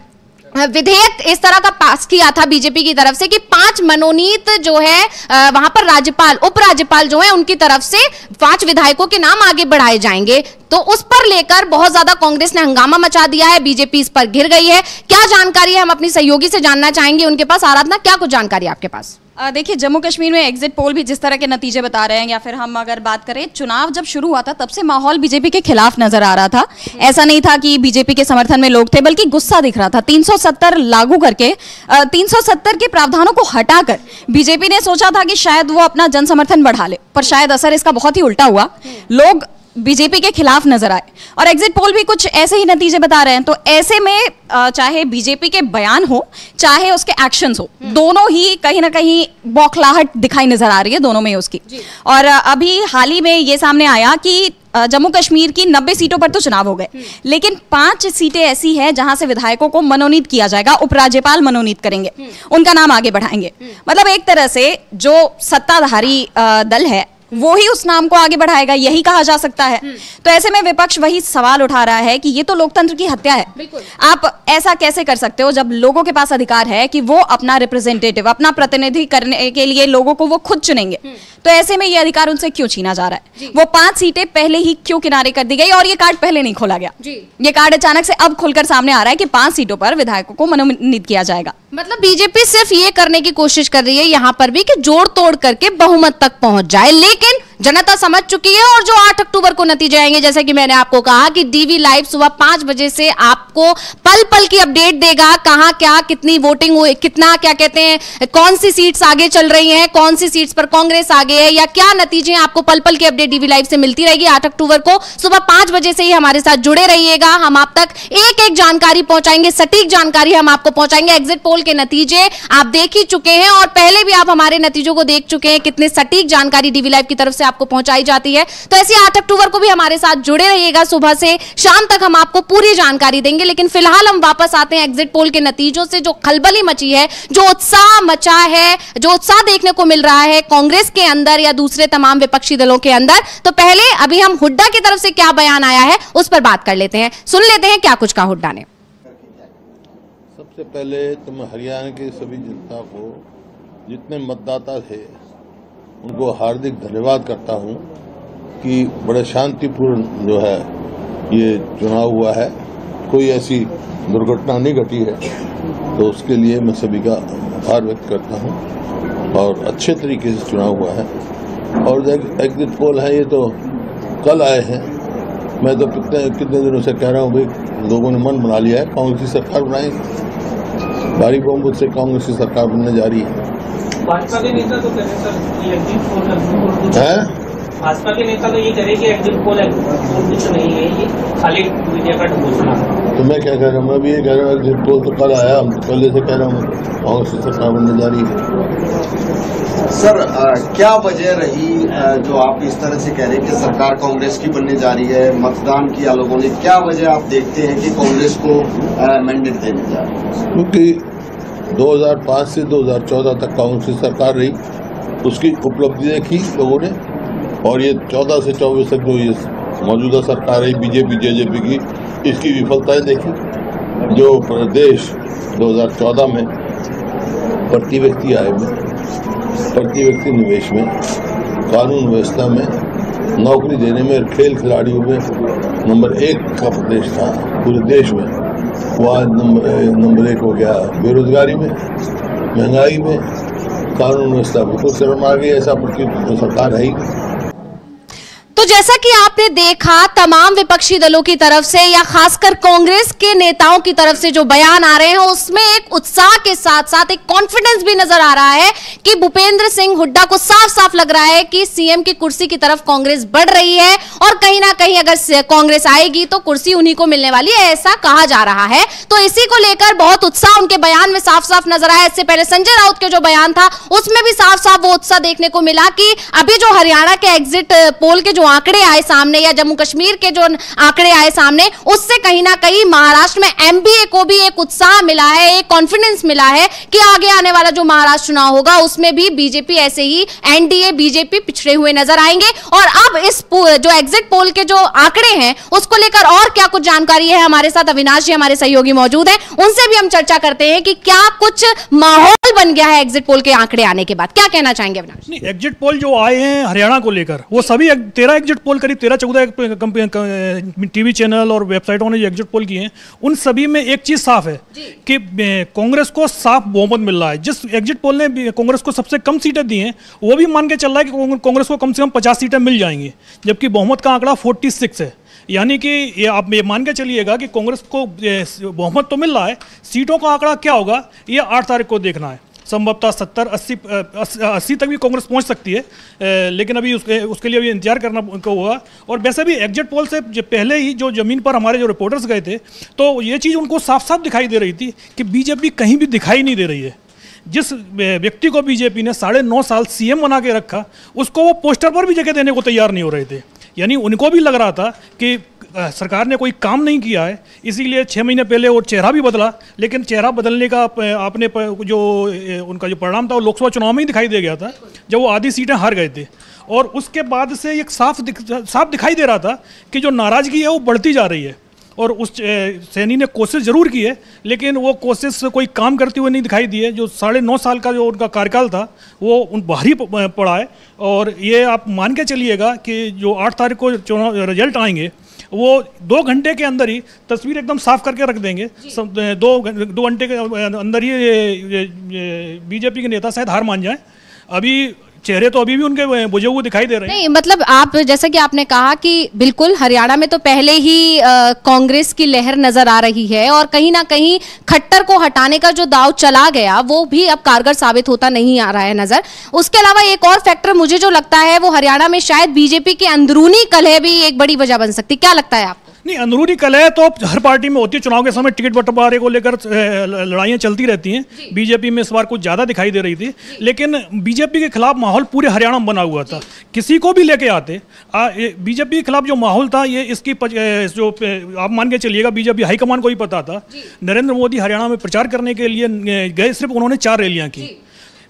विधेयक इस तरह का पास किया था बीजेपी की तरफ से कि 5 मनोनीत जो है वहां पर राज्यपाल उपराज्यपाल जो है उनकी तरफ से 5 विधायकों के नाम आगे बढ़ाए जाएंगे, तो उस पर लेकर बहुत ज्यादा कांग्रेस ने हंगामा मचा दिया है, बीजेपी इस पर घिर गई है। क्या जानकारी है हम अपनी सहयोगी से जानना चाहेंगे उनके पास। आराधना, क्या कुछ जानकारी आपके पास? देखिए, जम्मू कश्मीर में एग्जिट पोल भी जिस तरह के नतीजे बता रहे हैं या फिर हम अगर बात करें, चुनाव जब शुरू हुआ था तब से माहौल बीजेपी के खिलाफ नजर आ रहा था। ऐसा नहीं था कि बीजेपी के समर्थन में लोग थे, बल्कि गुस्सा दिख रहा था। 370 लागू करके 370 के प्रावधानों को हटाकर बीजेपी ने सोचा था कि शायद वो अपना जन समर्थन बढ़ा ले, पर शायद असर इसका बहुत ही उल्टा हुआ। लोग बीजेपी के खिलाफ नजर आए और एग्जिट पोल भी कुछ ऐसे ही नतीजे बता रहे हैं। तो ऐसे में चाहे बीजेपी के बयान हो चाहे उसके एक्शंस हो, दोनों ही कहीं ना कहीं बौखलाहट दिखाई नजर आ रही है दोनों में उसकी। और अभी हाल ही में ये सामने आया कि जम्मू कश्मीर की 90 सीटों पर तो चुनाव हो गए, लेकिन 5 सीटें ऐसी हैं जहां से विधायकों को मनोनीत किया जाएगा, उपराज्यपाल मनोनीत करेंगे, उनका नाम आगे बढ़ाएंगे। मतलब एक तरह से जो सत्ताधारी दल है वो ही उस नाम को आगे बढ़ाएगा, यही कहा जा सकता है। तो ऐसे में विपक्ष वही सवाल उठा रहा है कि ये तो लोकतंत्र की हत्या है। आप ऐसा कैसे कर सकते हो जब लोगों के पास अधिकार है कि वो अपना रिप्रेजेंटेटिव, अपना प्रतिनिधि करने के लिए लोगों को वो खुद चुनेंगे। तो ऐसे में ये अधिकार उनसे क्यों छीना जा रहा है? वो 5 सीटें पहले ही क्यों किनारे कर दी गई और ये कार्ड पहले नहीं खोला गया? ये कार्ड अचानक से अब खुलकर सामने आ रहा है कि 5 सीटों पर विधायकों को मनोनीत किया जाएगा। मतलब बीजेपी सिर्फ ये करने की कोशिश कर रही है यहां पर भी कि जोड़ तोड़ करके बहुमत तक पहुंच जाए, लेकिन जनता समझ चुकी है। और जो 8 अक्टूबर को नतीजे आएंगे, जैसे कि मैंने आपको कहा कि डीवी लाइव सुबह 5 बजे से आपको पल पल की अपडेट देगा, कहां क्या कितनी वोटिंग हुई, कितना क्या कहते हैं, कौन सी सीट्स आगे चल रही हैं, कौन सी सीट्स पर कांग्रेस आगे है या क्या नतीजे, आपको पल पल की अपडेट डीवी लाइव से मिलती रहेगी। 8 अक्टूबर को सुबह 5 बजे से ही हमारे साथ जुड़े रहिएगा, हम आप तक एक एक जानकारी पहुंचाएंगे, सटीक जानकारी हम आपको पहुंचाएंगे। एग्जिट पोल के नतीजे आप देख ही चुके हैं और पहले भी आप हमारे नतीजों को देख चुके हैं, कितने सटीक जानकारी डीवी लाइव की तरफ से आपको पहुंचाई जाती है। तो ऐसे 8 अक्टूबर को भी हमारे साथ जुड़े रहिएगा, सुबह से शाम तक हम आपको पूरी जानकारी देंगे। लेकिन फिलहाल हम वापस आते हैं एग्जिट पोल के नतीजों से। जो खलबली मची है, जो उत्साह मचा है, जो उत्साह देखने को मिल रहा है कांग्रेस के अंदर या दूसरे तमाम विपक्षी दलों के अंदर, तो पहले अभी हम हुड्डा की तरफ से क्या बयान आया है उस पर बात कर लेते हैं, सुन लेते हैं क्या कुछ कहा हुड्डा ने। सबसे पहले तो मैं हरियाणा की सभी जनता को, जितने मतदाता थे, उनको हार्दिक धन्यवाद करता हूं कि बड़े शांतिपूर्ण जो है ये चुनाव हुआ है, कोई ऐसी दुर्घटना नहीं घटी है। तो उसके लिए मैं सभी का आभार व्यक्त करता हूं और अच्छे तरीके से चुनाव हुआ है। और एग्जिट पोल है ये तो कल आए हैं, मैं तो कितने दिनों से कह रहा हूं भाई लोगों ने मन बना लिया है, कांग्रेस की सरकार बनाएंगे, भारी बहुमत से कांग्रेस की सरकार बनने जा रही है। भाजपा के नेता तो कह रहे सर ये एग्जिट पोल है, भाजपा के नेता तो ये कह रहे कि एग्जिट पोल कुछ नहीं है, ये खाली मीडिया का घोषणा है। तो मैं क्या कह रहा हूँ, मैं भी ये कह रहा हूँ एग्जिट पोल तो कल आया, हम तो पहले से कह रहा हूँ कांग्रेस की सरकार बनने जा रही है। सर क्या वजह रही जो आप इस तरह से कह रहे हैं कि सरकार कांग्रेस की बनने जा रही है, मतदान किया लोगों ने, क्या वजह आप देखते हैं कि कांग्रेस को मैंडेट देने जा रही है? क्योंकि 2005 से 2014 तक कांग्रेस की सरकार रही, उसकी उपलब्धि देखी लोगों ने, और ये 14 से 24 तक जो ये मौजूदा सरकार है बीजेपी जेजेपी की, इसकी विफलताएं देखी। जो प्रदेश 2014 में प्रति व्यक्ति आय में, प्रति व्यक्ति निवेश में, कानून व्यवस्था में नौकरी देने में, खेल खिलाड़ियों में नंबर 1 का प्रदेश था पूरे देश में, वो आज नंबर 1 हो गया बेरोजगारी में, महंगाई में, कानून व्यवस्था बिल्कुल शर्म आ गई। ऐसा प्रतीत तो सरकार है ही। तो जैसा कि आपने देखा तमाम विपक्षी दलों की तरफ से या खासकर कांग्रेस के नेताओं की तरफ से जो बयान आ रहे हैं उसमें एक उत्साह के साथ साथ एक कॉन्फिडेंस भी नजर आ रहा है कि भूपेंद्र सिंह हुड्डा को साफ साफ लग रहा है कि सीएम की कुर्सी की तरफ कांग्रेस बढ़ रही है और कहीं ना कहीं अगर कांग्रेस आएगी तो कुर्सी उन्हीं को मिलने वाली है, ऐसा कहा जा रहा है। तो इसी को लेकर बहुत उत्साह उनके बयान में साफ साफ नजर आया। इससे पहले संजय राउत के जो बयान था उसमें भी साफ साफ वो उत्साह देखने को मिला कि अभी जो हरियाणा के एग्जिट पोल के जो आंकड़े आए सामने या जम्मू कश्मीर के जो आंकड़े आए सामने उससे कहीं ना कहीं महाराष्ट्र में एमबीए को भी एक उत्साह मिला है, एक कॉन्फिडेंस मिला है कि आगे आने वाला जो महाराष्ट्र चुनाव होगा उसमें भी बीजेपी ऐसे ही एनडीए बीजेपी पिछड़े हुए नजर आएंगे। और अब इस जो एग्जिट पोल के जो आंकड़े हैं उसको लेकर और क्या कुछ जानकारी है, हमारे साथ अविनाश जी हमारे सहयोगी मौजूद हैं, उनसे भी हम चर्चा करते हैं कि क्या कुछ माहौल बन गया है एग्जिट पोल के आंकड़े आने के बाद। क्या कहना चाहेंगे अविनाश? नहीं, एग्जिट पोल जो आए हैं हरियाणा को लेकर वो सभी 13 एग्जिट पोल करीब 13-14 टीवी चैनल और वेबसाइटों ने जो एग्जिट पोल किए हैं उन सभी में एक चीज साफ है कि कांग्रेस को साफ बहुमत मिल रहा है। जिस एग्जिट पोल ने कांग्रेस को सबसे कम सीटें दी हैं वो भी मान के चल रहा है कि कांग्रेस को कम से कम 50 सीटें मिल जाएंगी, जबकि बहुमत का आंकड़ा 46 है। यानी कि ये आप ये मान के चलिएगा कि कांग्रेस को बहुमत तो मिल रहा है, सीटों का आंकड़ा क्या होगा ये 8 तारीख को देखना है। संभवतः 70-80 तक भी कांग्रेस पहुंच सकती है, लेकिन अभी उसके लिए अभी इंतजार करना होगा। और वैसे भी एग्जिट पोल से पहले ही जो जमीन पर हमारे जो रिपोर्टर्स गए थे तो ये चीज़ उनको साफ साफ दिखाई दे रही थी कि बीजेपी कहीं भी दिखाई नहीं दे रही है। जिस व्यक्ति को बीजेपी ने 9.5 साल सीएम बना के रखा उसको वो पोस्टर पर भी जगह देने को तैयार नहीं हो रहे थे। यानी उनको भी लग रहा था कि सरकार ने कोई काम नहीं किया है, इसीलिए 6 महीने पहले वो चेहरा भी बदला, लेकिन चेहरा बदलने का आपने जो उनका जो परिणाम था वो लोकसभा चुनाव में ही दिखाई दे गया था जब वो आधी सीटें हार गए थे। और उसके बाद से एक साफ दिखाई दे रहा था कि जो नाराज़गी है वो बढ़ती जा रही है। और उस सैनी ने कोशिश जरूर की है लेकिन वो कोशिश कोई काम करते हुए नहीं दिखाई दी है। जो 9.5 साल का जो उनका कार्यकाल था वो उन भारी पड़ा है। और ये आप मान के चलिएगा कि जो 8 तारीख को चुनाव रिजल्ट आएंगे वो 2 घंटे के अंदर ही तस्वीर एकदम साफ करके रख देंगे। 2 घंटे के अंदर ही बीजेपी के नेता शायद हार मान जाए। अभी चेहरे तो अभी भी उनके बुझे हुए दिखाई दे रहे हैं। नहीं, मतलब आप जैसा कि आपने कहा कि बिल्कुल हरियाणा में तो पहले ही कांग्रेस की लहर नजर आ रही है और कहीं ना कहीं खट्टर को हटाने का जो दाव चला गया वो भी अब कारगर साबित होता नहीं आ रहा है नजर। उसके अलावा एक और फैक्टर मुझे जो लगता है वो हरियाणा में शायद बीजेपी की अंदरूनी कलह भी एक बड़ी वजह बन सकती। क्या लगता है आपको? नहीं, अंदरूनी कलह तो हर पार्टी में होती है। चुनाव के समय टिकट बंटवारे को लेकर लड़ाइयाँ चलती रहती हैं। बीजेपी में इस बार कुछ ज़्यादा दिखाई दे रही थी, लेकिन बीजेपी के खिलाफ माहौल पूरे हरियाणा में बना हुआ था। किसी को भी लेके आते बीजेपी के खिलाफ जो माहौल था ये इसकी जो आप मान के चलिएगा बीजेपी हाईकमान को ही पता था। नरेंद्र मोदी हरियाणा में प्रचार करने के लिए गए, सिर्फ उन्होंने 4 रैलियाँ की।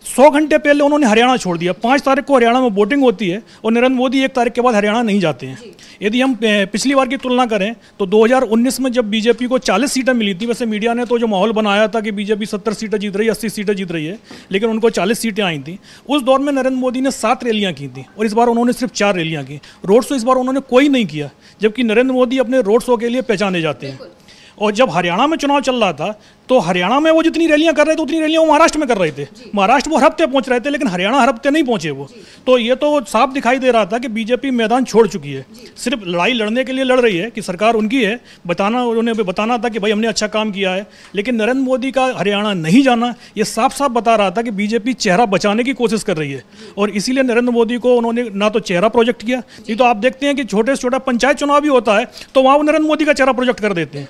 100 घंटे पहले उन्होंने हरियाणा छोड़ दिया। 5 तारीख को हरियाणा में वोटिंग होती है और नरेंद्र मोदी 1 तारीख के बाद हरियाणा नहीं जाते हैं। यदि हम पिछली बार की तुलना करें तो 2019 में जब बीजेपी को 40 सीटें मिली थी, वैसे मीडिया ने तो जो माहौल बनाया था कि बीजेपी 70 सीटें जीत रही है, 80 सीटें जीत रही है, लेकिन उनको 40 सीटें आई थी। उस दौर में नरेंद्र मोदी ने 7 रैलियाँ की थी और इस बार उन्होंने सिर्फ 4 रैलियाँ की। रोड शो इस बार उन्होंने कोई नहीं किया, जबकि नरेंद्र मोदी अपने रोड शो के लिए पहचाने जाते हैं। और जब हरियाणा में चुनाव चल रहा था तो हरियाणा में वो जितनी रैलियां कर रहे थे उतनी रैलियां वो महाराष्ट्र में कर रहे थे। महाराष्ट्र वो हर हफ्ते पहुंच रहे थे, लेकिन हरियाणा हर हफ्ते नहीं पहुंचे वो। तो ये तो साफ दिखाई दे रहा था कि बीजेपी मैदान छोड़ चुकी है, सिर्फ लड़ाई लड़ने के लिए लड़ रही है कि सरकार उनकी है, उन्होंने बताना था कि भाई हमने अच्छा काम किया है। लेकिन नरेंद्र मोदी का हरियाणा नहीं जाना ये साफ साफ बता रहा था कि बीजेपी चेहरा बचाने की कोशिश कर रही है। और इसीलिए नरेंद्र मोदी को उन्होंने ना तो चेहरा प्रोजेक्ट किया, नहीं तो आप देखते हैं कि छोटे से छोटा पंचायत चुनाव भी होता है तो वहाँ वो नरेंद्र मोदी का चेहरा प्रोजेक्ट कर देते हैं।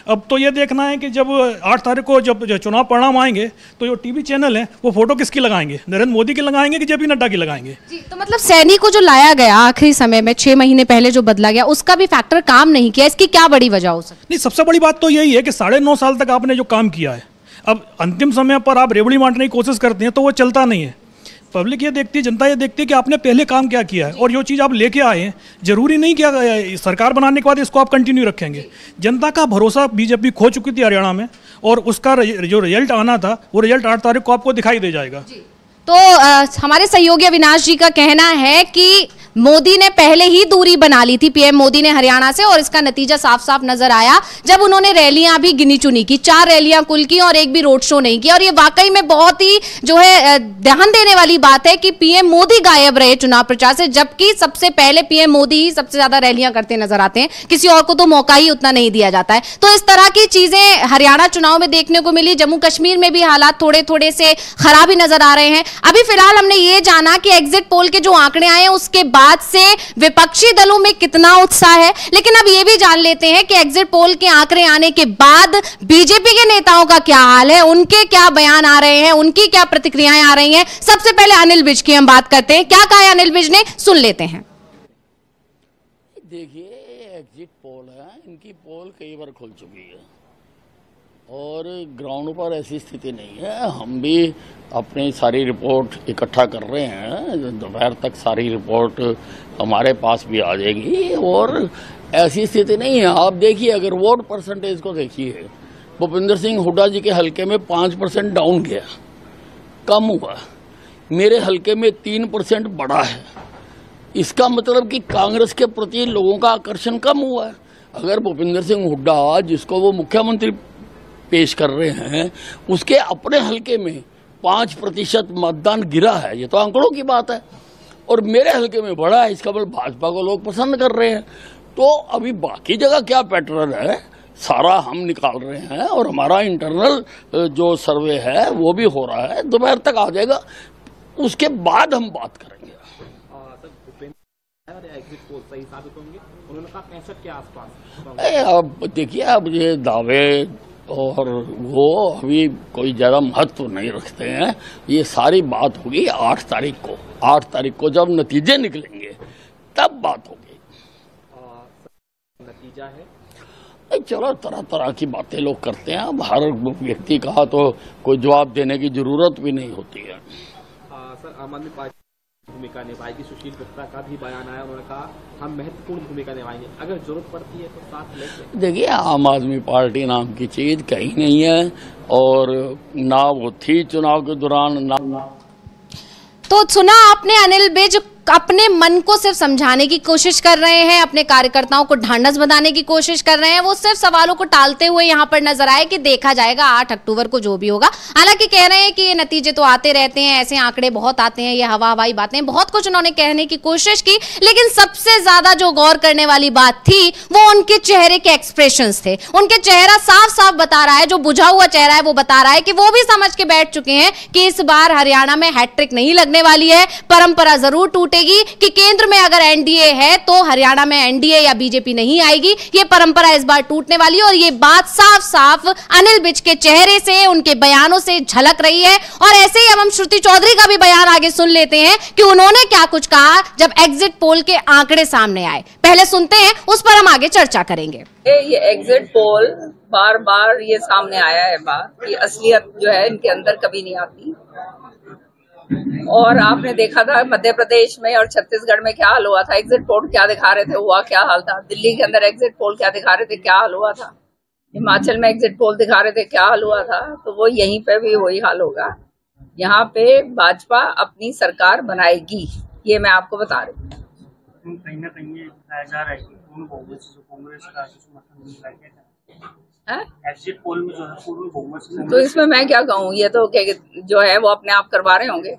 अब तो ये देखना है कि जब 8 तारीख को जब चुनाव परिणाम आएंगे तो जो टीवी चैनल है वो फोटो किसकी लगाएंगे, नरेंद्र मोदी की लगाएंगे कि जेपी नड्डा की लगाएंगे। जी, तो मतलब सैनी को जो लाया गया आखिरी समय में 6 महीने पहले जो बदला गया उसका भी फैक्टर काम नहीं किया, इसकी क्या बड़ी वजह हो सकती? नहीं, सबसे बड़ी बात तो यही है कि 9.5 साल तक आपने जो काम किया है, अब अंतिम समय पर आप रेवड़ी बांटने की कोशिश करते हैं तो वो चलता नहीं है। पब्लिक ये देखती है, जनता ये देखती है कि आपने पहले काम क्या किया है और जो चीज़ आप लेके आए हैं जरूरी नहीं कि सरकार बनाने के बाद इसको आप कंटिन्यू रखेंगे। जनता का भरोसा बीजेपी खो चुकी थी हरियाणा में और उसका जो रिजल्ट आना था वो रिजल्ट 8 तारीख को आपको दिखाई दे जाएगा। तो हमारे सहयोगी अविनाश जी का कहना है कि मोदी ने पहले ही दूरी बना ली थी, पीएम मोदी ने हरियाणा से, और इसका नतीजा साफ साफ नजर आया जब उन्होंने रैलियां भी गिनी चुनी की, 4 रैलियां कुल की और एक भी रोड शो नहीं किया। और ये वाकई में बहुत ही जो है ध्यान देने वाली बात है कि पीएम मोदी गायब रहे चुनाव प्रचार से, जबकि सबसे पहले पीएम मोदी ही सबसे ज्यादा रैलियां करते नजर आते हैं, किसी और को तो मौका ही उतना नहीं दिया जाता है। तो इस तरह की चीजें हरियाणा चुनाव में देखने को मिली। जम्मू कश्मीर में भी हालात थोड़े थोड़े से खराब ही नजर आ रहे हैं। अभी फिलहाल हमने ये जाना कि एग्जिट पोल के जो आंकड़े आए हैं उसके बाद से विपक्षी दलों में कितना उत्साह है, लेकिन अब ये भी जान लेते हैं कि एग्जिट पोल के आंकड़े आने के बाद बीजेपी के नेताओं का क्या हाल है, उनके क्या बयान आ रहे हैं, उनकी क्या प्रतिक्रियाएं आ रही हैं। सबसे पहले अनिल विज की हम बात करते हैं, क्या कहा है अनिल विज ने, सुन लेते हैं। देखिए, एग्जिट पोल है, इनकी पोल कई बार खुल चुकी है और ग्राउंड पर ऐसी स्थिति नहीं है। हम भी अपनी सारी रिपोर्ट इकट्ठा कर रहे हैं, दोपहर तक सारी रिपोर्ट हमारे पास भी आ जाएगी और ऐसी स्थिति नहीं है। आप देखिए, अगर वोट परसेंटेज को देखिए, भूपेंद्र सिंह हुड्डा जी के हलके में 5% डाउन गया, कम हुआ। मेरे हलके में 3% बढ़ा है। इसका मतलब कि कांग्रेस के प्रति लोगों का आकर्षण कम हुआ है। अगर भूपेंद्र सिंह हुड्डा, जिसको वो मुख्यमंत्री पेश कर रहे हैं, उसके अपने हलके में 5% मतदान गिरा है, ये तो आंकड़ों की बात है, और मेरे हलके में बढ़ा है, इसका मतलब भाजपा को लोग पसंद कर रहे हैं। तो अभी बाकी जगह क्या पैटर्न है सारा हम निकाल रहे हैं और हमारा इंटरनल जो सर्वे है वो भी हो रहा है, दोपहर तक आ जाएगा, उसके बाद हम बात करेंगे। एग्जिट पोल सही साबित होंगे, उन्होंने कहा 65 के आसपास। अब देखिए, अब ये दावे और वो अभी कोई ज्यादा महत्व नहीं रखते हैं। ये सारी बात होगी 8 तारीख को। 8 तारीख को जब नतीजे निकलेंगे तब बात होगी। नतीजा है, चलो तरह तरह की बातें लोग करते हैं, अब हर व्यक्ति का तो कोई जवाब देने की जरूरत भी नहीं होती है। सर, आम आदमी पार्टी भूमिका निभाएगी, सुशील गुप्ता का भी बयान आया, उन्होंने कहा हम महत्वपूर्ण भूमिका निभाएंगे, अगर जरूरत पड़ती है तो साथ लेंगे। देखिए, आम आदमी पार्टी नाम की चीज कहीं नहीं है और ना वो थी चुनाव के दौरान ना। तो सुना आपने, अनिल विज अपने मन को सिर्फ समझाने की कोशिश कर रहे हैं, अपने कार्यकर्ताओं को ढांढस बंधाने की कोशिश कर रहे हैं। वो सिर्फ सवालों को टालते हुए यहां पर नजर आए कि देखा जाएगा 8 अक्टूबर को जो भी होगा। हालांकि कह रहे हैं कि ये नतीजे तो आते रहते हैं, ऐसे आंकड़े बहुत आते हैं, ये हवाई बातें, बहुत कुछ उन्होंने कहने की कोशिश की, लेकिन सबसे ज्यादा जो गौर करने वाली बात थी वो उनके चेहरे के एक्सप्रेशंस थे। उनके चेहरा साफ साफ बता रहा है, जो बुझा हुआ चेहरा है वो बता रहा है कि वो भी समझ के बैठ चुके हैं कि इस बार हरियाणा में हैट्रिक नहीं लगने वाली है, परंपरा जरूर टूटेगी कि केंद्र में अगर एनडीए है तो हरियाणा में एनडीए या बीजेपी नहीं आएगी। ये परंपरा इस बार टूटने वाली है और ये बात साफ साफ अनिल विज के चेहरे से, उनके बयानों से झलक रही है। और ऐसे ही हम श्रुति चौधरी का भी बयान आगे सुन लेते हैं कि उन्होंने क्या कुछ कहा जब एग्जिट पोल के आंकड़े सामने आए। पहले सुनते हैं, उस पर हम आगे चर्चा करेंगे। ये एग्जिट पोल बार बार ये सामने आया है बात कि असलियत जो है इनके अंदर कभी नहीं आती। और आपने देखा था मध्य प्रदेश में और छत्तीसगढ़ में क्या हाल हुआ था, एग्जिट पोल क्या दिखा रहे थे, हुआ क्या हाल था। दिल्ली के अंदर एग्जिट पोल क्या दिखा रहे थे, क्या हाल हुआ था। हिमाचल में एग्जिट पोल दिखा रहे थे, क्या हाल हुआ था। तो वो यहीं पे भी वही हाल होगा। यहाँ पे भाजपा अपनी सरकार बनाएगी, ये मैं आपको बता रही हूँ। कहीं ना कहीं बताया जा रहा है कि कांग्रेस का एग्जिट पोल में जो है पूर्ण बहुमत, तो इसमें मैं क्या कहूँ, ये तो जो है वो अपने आप करवा रहे होंगे।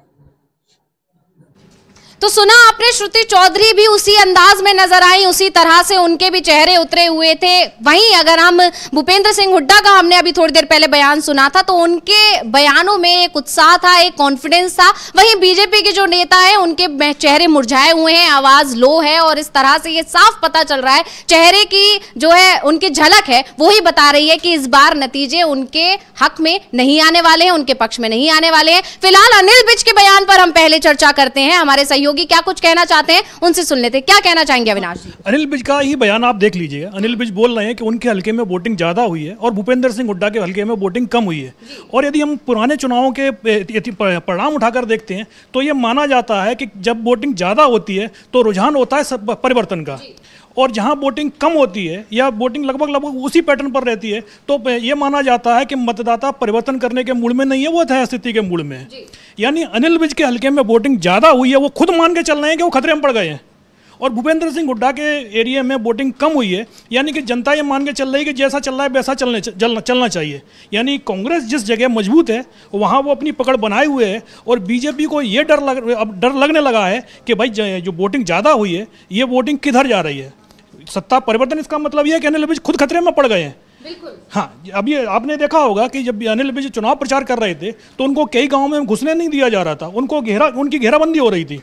तो सुना आपने, श्रुति चौधरी भी उसी अंदाज में नजर आई, उसी तरह से उनके भी चेहरे उतरे हुए थे। वहीं अगर हम भूपेंद्र सिंह हुड्डा का हमने अभी थोड़ी देर पहले बयान सुना था तो उनके बयानों में एक उत्साह था, एक कॉन्फिडेंस था। वहीं बीजेपी के जो नेता हैं उनके चेहरे मुरझाए हुए हैं, आवाज लो है और इस तरह से ये साफ पता चल रहा है, चेहरे की जो है उनकी झलक है वो ही बता रही है कि इस बार नतीजे उनके हक में नहीं आने वाले हैं, उनके पक्ष में नहीं आने वाले हैं। फिलहाल अनिल विज के बयान पर हम पहले चर्चा करते हैं। हमारे सहयोगी क्या कुछ कहना चाहते हैं उनसे सुन लेते हैं। क्या कहना चाहेंगे अविनाश जी? अनिल विज का ही बयान आप देख लीजिएगा। अनिल विज बोल रहे हैं कि उनके हलके में वोटिंग ज्यादा हुई है और भूपेंद्र सिंह हुड्डा के हलके में वोटिंग कम हुई है। और यदि हम पुराने चुनावों के परिणाम उठाकर देखते हैं तो यह माना जाता है कि जब वोटिंग ज्यादा होती है तो रुझान होता है परिवर्तन का। और जहां वोटिंग कम होती है या वोटिंग लगभग उसी पैटर्न पर रहती है, तो ये माना जाता है कि मतदाता परिवर्तन करने के मूड में नहीं है, वो यथास्थिति के मूड में है। यानी अनिल विज के हल्के में वोटिंग ज़्यादा हुई है, वो खुद मान के चल रहे हैं कि वो खतरे में पड़ गए हैं। और भूपेंद्र सिंह हुड्डा के एरिया में वोटिंग कम हुई है, यानी कि जनता ये मान के चल रही है कि जैसा चल रहा है वैसा चलना चाहिए। यानी कांग्रेस जिस जगह मजबूत है वहाँ वो अपनी पकड़ बनाए हुए है, और बीजेपी को ये डर लगने लगा है कि भाई जो वोटिंग ज़्यादा हुई है ये वोटिंग किधर जा रही है। सत्ता परिवर्तन इसका मतलब ये है कि अनिल विज खुद खतरे में पड़ गए हैं। हाँ, अभी आपने देखा होगा कि जब अनिल विज चुनाव प्रचार कर रहे थे तो उनको कई गाँव में घुसने नहीं दिया जा रहा था, उनकी घेराबंदी हो रही थी,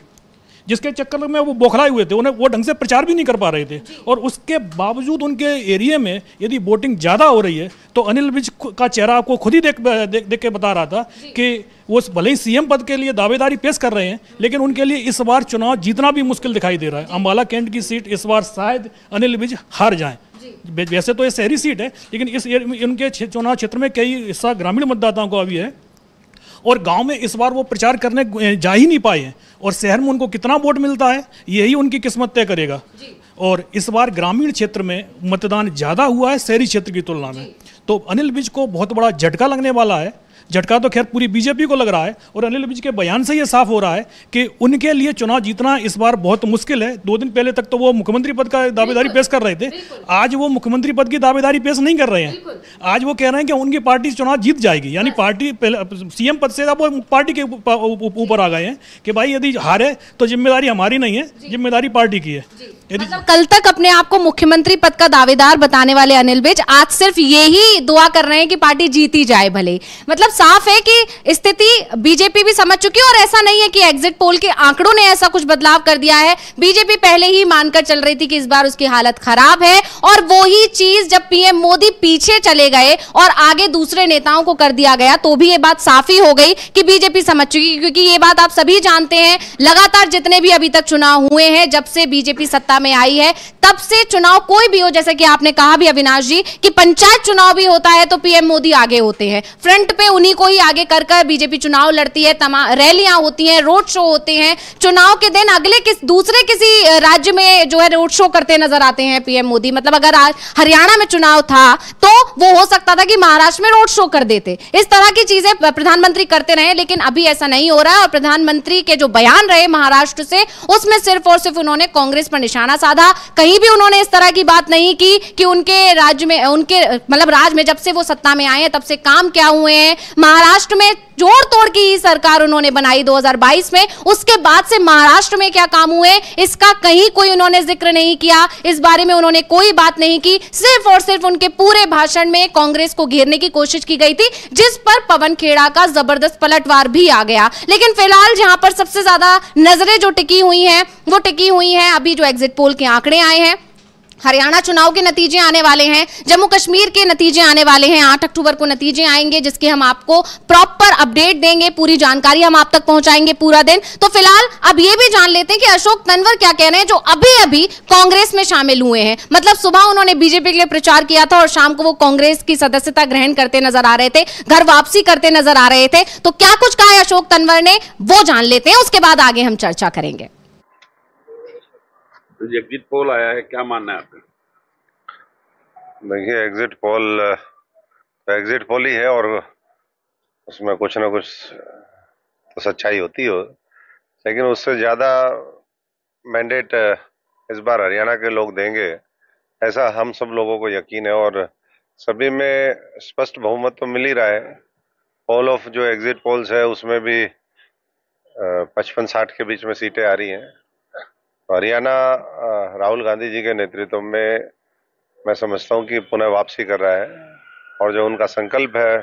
जिसके चक्कर में वो बौखलाए हुए थे, उन्हें वो ढंग से प्रचार भी नहीं कर पा रहे थे। और उसके बावजूद उनके एरिया में यदि वोटिंग ज़्यादा हो रही है तो अनिल विज का चेहरा आपको खुद ही देख के बता रहा था कि वो भले ही सीएम पद के लिए दावेदारी पेश कर रहे हैं, लेकिन उनके लिए इस बार चुनाव जीतना भी मुश्किल दिखाई दे रहा है। अम्बाला कैंट की सीट इस बार शायद अनिल विज हार जाएं। वैसे तो ये शहरी सीट है, लेकिन इनके चुनाव क्षेत्र में कई हिस्सा ग्रामीण मतदाताओं का भी है, और गांव में इस बार वो प्रचार करने जा ही नहीं पाए हैं, और शहर में उनको कितना वोट मिलता है यही उनकी किस्मत तय करेगा। और इस बार ग्रामीण क्षेत्र में मतदान ज़्यादा हुआ है शहरी क्षेत्र की तुलना में, तो अनिल विज को बहुत बड़ा झटका लगने वाला है। झटका तो खैर पूरी बीजेपी को लग रहा है, और अनिल विज के बयान से ये साफ हो रहा है कि उनके लिए चुनाव जीतना इस बार बहुत मुश्किल है। 2 दिन पहले तक तो वो मुख्यमंत्री पद का दावेदारी पेश कर रहे थे, आज वो मुख्यमंत्री पद की दावेदारी पेश नहीं कर रहे हैं। आज वो कह रहे हैं कि उनकी पार्टी चुनाव जीत जाएगी, यानी पार्टी सीएम पद से अब वो पार्टी के ऊपर आ गए हैं कि भाई यदि हारे तो जिम्मेदारी हमारी नहीं है, जिम्मेदारी पार्टी की है। मतलब कल तक अपने आप को मुख्यमंत्री पद का दावेदार बताने वाले अनिल विज आज सिर्फ यही दुआ कर रहे हैं कि पार्टी जीती जाए भले। मतलब साफ है कि स्थिति बीजेपी भी समझ चुकी है, और ऐसा नहीं है कि एग्जिट पोल के आंकड़ों ने ऐसा कुछ बदलाव कर दिया है। बीजेपी पहले ही मानकर चल रही थी कि इस बार उसकी हालत खराब है, और वो ही चीज जब पीएम मोदी पीछे चले गए और आगे दूसरे नेताओं को कर दिया गया तो भी ये बात साफ ही हो गई कि बीजेपी समझ चुकी, क्योंकि ये बात आप सभी जानते हैं, लगातार जितने भी अभी तक चुनाव हुए हैं, जब से बीजेपी सत्ता में आई है तब से चुनाव कोई भी हो, जैसे कि आपने कहा भी अविनाश जी कि पंचायत चुनाव भी होता है तो पीएम मोदी आगे होते हैं, फ्रंट पे उन्हीं को ही आगे कर बीजेपी चुनाव लड़ती है, रैलियां होती हैं, रोड शो होते हैं। चुनाव के दिन अगले दूसरे किसी राज्य में जो है रोड शो करते नजर आते हैं पीएम मोदी। मतलब अगर आज हरियाणा में चुनाव था तो वो हो सकता था कि महाराष्ट्र में रोड शो कर देते। इस तरह की चीजें प्रधानमंत्री करते रहे, लेकिन अभी ऐसा नहीं हो रहा है। और प्रधानमंत्री के जो बयान रहे महाराष्ट्र से, उसमें सिर्फ और सिर्फ उन्होंने कांग्रेस पर निशाना साधा। कहीं भी उन्होंने इस तरह की बात नहीं की कि उनके राज्य में, उनके मतलब राज्य में जब से वो सत्ता में आए हैं तब से काम क्या हुए हैं। महाराष्ट्र में जोड़ तोड़ की सरकार उन्होंने बनाई 2022 में, उसके बाद से महाराष्ट्र में क्या काम हुए इसका कहीं कोई उन्होंने जिक्र नहीं किया। इस बारे में उन्होंने कोई बात नहीं की। सिर्फ और सिर्फ उनके पूरे भाषण में कांग्रेस को घेरने की कोशिश की गई थी, जिस पर पवन खेड़ा का जबरदस्त पलटवार भी आ गया। लेकिन फिलहाल जहां पर सबसे ज्यादा नजरें जो टिकी हुई हैं वो टिकी हुई हैं अभी जो एग्जिट पोल के आंकड़े आए हैं। हरियाणा चुनाव के नतीजे आने वाले हैं, जम्मू कश्मीर के नतीजे आने वाले हैं, 8 अक्टूबर को नतीजे आएंगे, जिसके हम आपको प्रॉपर अपडेट देंगे, पूरी जानकारी हम आप तक पहुंचाएंगे पूरा दिन। तो फिलहाल अब ये भी जान लेते हैं कि अशोक तंवर क्या कह रहे हैं, जो अभी अभी कांग्रेस में शामिल हुए हैं। मतलब सुबह उन्होंने बीजेपी के लिए प्रचार किया था और शाम को वो कांग्रेस की सदस्यता ग्रहण करते नजर आ रहे थे, घर वापसी करते नजर आ रहे थे। तो क्या कुछ कहा है अशोक तंवर ने वो जान लेते हैं, उसके बाद आगे हम चर्चा करेंगे। एग्जिट पोल आया है, क्या मानना है आपका? देखिए, एग्जिट पोल ही है और उसमें कुछ ना कुछ तो सच्चाई होती हो, लेकिन उससे ज्यादा मैंडेट इस बार हरियाणा के लोग देंगे ऐसा हम सब लोगों को यकीन है, और सभी में स्पष्ट बहुमत तो मिल ही रहा है। पोल ऑफ जो एग्जिट पोल्स है उसमें भी 55-60 के बीच में सीटें आ रही हैं। हरियाणा राहुल गांधी जी के नेतृत्व में मैं समझता हूँ कि पुनः वापसी कर रहा है, और जो उनका संकल्प है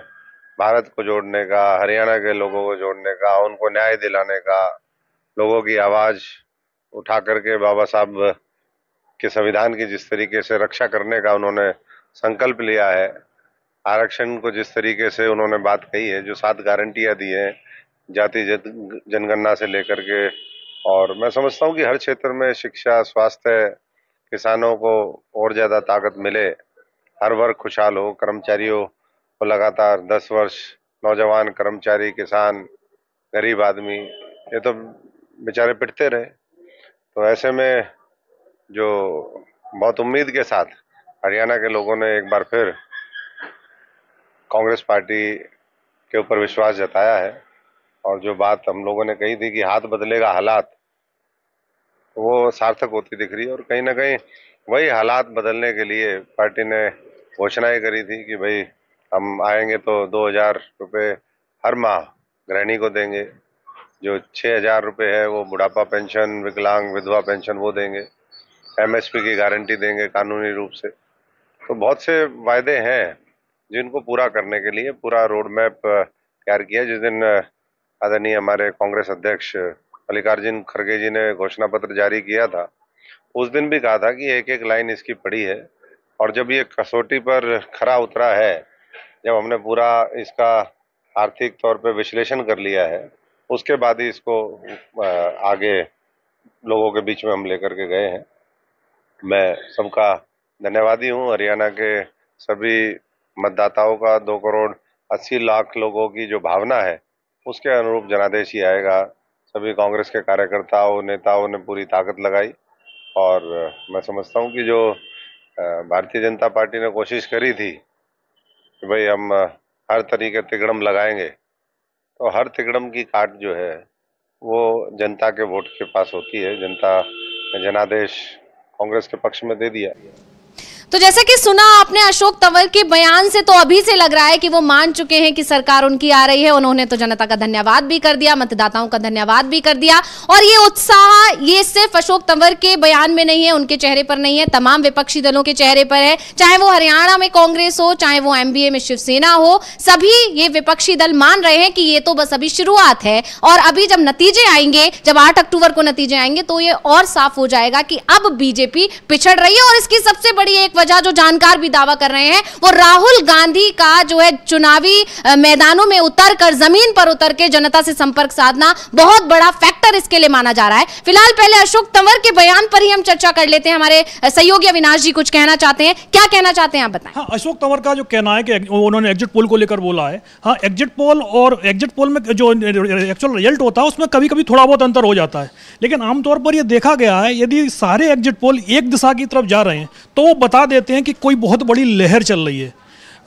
भारत को जोड़ने का, हरियाणा के लोगों को जोड़ने का, उनको न्याय दिलाने का, लोगों की आवाज उठा करके बाबा साहब के संविधान की जिस तरीके से रक्षा करने का उन्होंने संकल्प लिया है, आरक्षण को जिस तरीके से उन्होंने बात कही है, जो 7 गारंटियां दी हैं जाति जनगणना से लेकर के, और मैं समझता हूँ कि हर क्षेत्र में शिक्षा, स्वास्थ्य, किसानों को और ज्यादा ताकत मिले, हर वर्ग खुशहाल हो, कर्मचारियों को लगातार 10 वर्ष, नौजवान, कर्मचारी, किसान, गरीब आदमी, ये तो बेचारे पिटते रहे। तो ऐसे में जो बहुत उम्मीद के साथ हरियाणा के लोगों ने एक बार फिर कांग्रेस पार्टी के ऊपर विश्वास जताया है और जो बात हम लोगों ने कही थी कि हाथ बदलेगा हालात, वो सार्थक होती दिख रही है। और कहीं ना कहीं वही हालात बदलने के लिए पार्टी ने घोषणाएं करी थी कि भाई हम आएंगे तो 2000 रुपये हर माह गृहिणी को देंगे, जो 6000 रुपये है वो बुढ़ापा पेंशन, विकलांग विधवा पेंशन वो देंगे, MSP की गारंटी देंगे कानूनी रूप से। तो बहुत से वायदे हैं जिनको पूरा करने के लिए पूरा रोड मैप तैयार किया। जिस दिन आदरणीय हमारे कांग्रेस अध्यक्ष मल्लिकार्जुन खड़गे जी ने घोषणा पत्र जारी किया था, उस दिन भी कहा था कि एक एक लाइन इसकी पड़ी है और जब ये कसौटी पर खरा उतरा है, जब हमने पूरा इसका आर्थिक तौर पे विश्लेषण कर लिया है, उसके बाद ही इसको आगे लोगों के बीच में हम लेकर के गए हैं। मैं सबका धन्यवादी हूँ। हरियाणा के सभी मतदाताओं का 2 करोड़ 80 लाख लोगों की जो भावना है उसके अनुरूप जनादेश ही आएगा। सभी कांग्रेस के कार्यकर्ताओं नेताओं ने पूरी ताकत लगाई और मैं समझता हूँ कि जो भारतीय जनता पार्टी ने कोशिश करी थी कि भाई हम हर तरीके तिकड़म लगाएंगे, तो हर तिकड़म की काट जो है वो जनता के वोट के पास होती है। जनता ने जनादेश कांग्रेस के पक्ष में दे दिया। तो जैसे कि सुना आपने अशोक तंवर के बयान से, तो अभी से लग रहा है कि वो मान चुके हैं कि सरकार उनकी आ रही है। उन्होंने तो जनता का धन्यवाद भी कर दिया, मतदाताओं का धन्यवाद भी कर दिया। और ये उत्साह ये सिर्फ अशोक तंवर के बयान में नहीं है, उनके चेहरे पर नहीं है, तमाम विपक्षी दलों के चेहरे पर है। चाहे वो हरियाणा में कांग्रेस हो, चाहे वो MBA में शिवसेना हो, सभी ये विपक्षी दल मान रहे हैं कि ये तो बस अभी शुरुआत है और अभी जब नतीजे आएंगे, जब 8 अक्टूबर को नतीजे आएंगे, तो ये और साफ हो जाएगा कि अब बीजेपी पिछड़ रही है। और इसकी सबसे बड़ी एक वजह जो जानकार भी दावा कर रहे हैं वो राहुल गांधी का जो है चुनावी मैदानों में उतरकर, जमीन पर उतर के जनता से संपर्क साधना बहुत बड़ा फैक्टर इसके लिए माना जा रहा है। फिलहाल पहले अशोक तंवर के बयान पर ही हम चर्चा कर लेते हैं। हमारे सहयोगी अविनाश जी कुछ कहना चाहते हैं, क्या कहना चाहते हैं आप बताएं। हाँ, अशोक तंवर का जो कहना है कि उन्होंने एग्जिट पोल को लेकर बोला है। हाँ, एग्जिट पोल और एग्जिट पोल में जो एक्चुअल रिजल्ट होता है उसमें कभी कभी थोड़ा बहुत अंतर हो जाता है, लेकिन आमतौर पर यह देखा गया है यदि सारे एग्जिट पोल एक दिशा की तरफ जा रहे हैं तो वो बता देते हैं कि कोई बहुत बड़ी लहर चल रही है।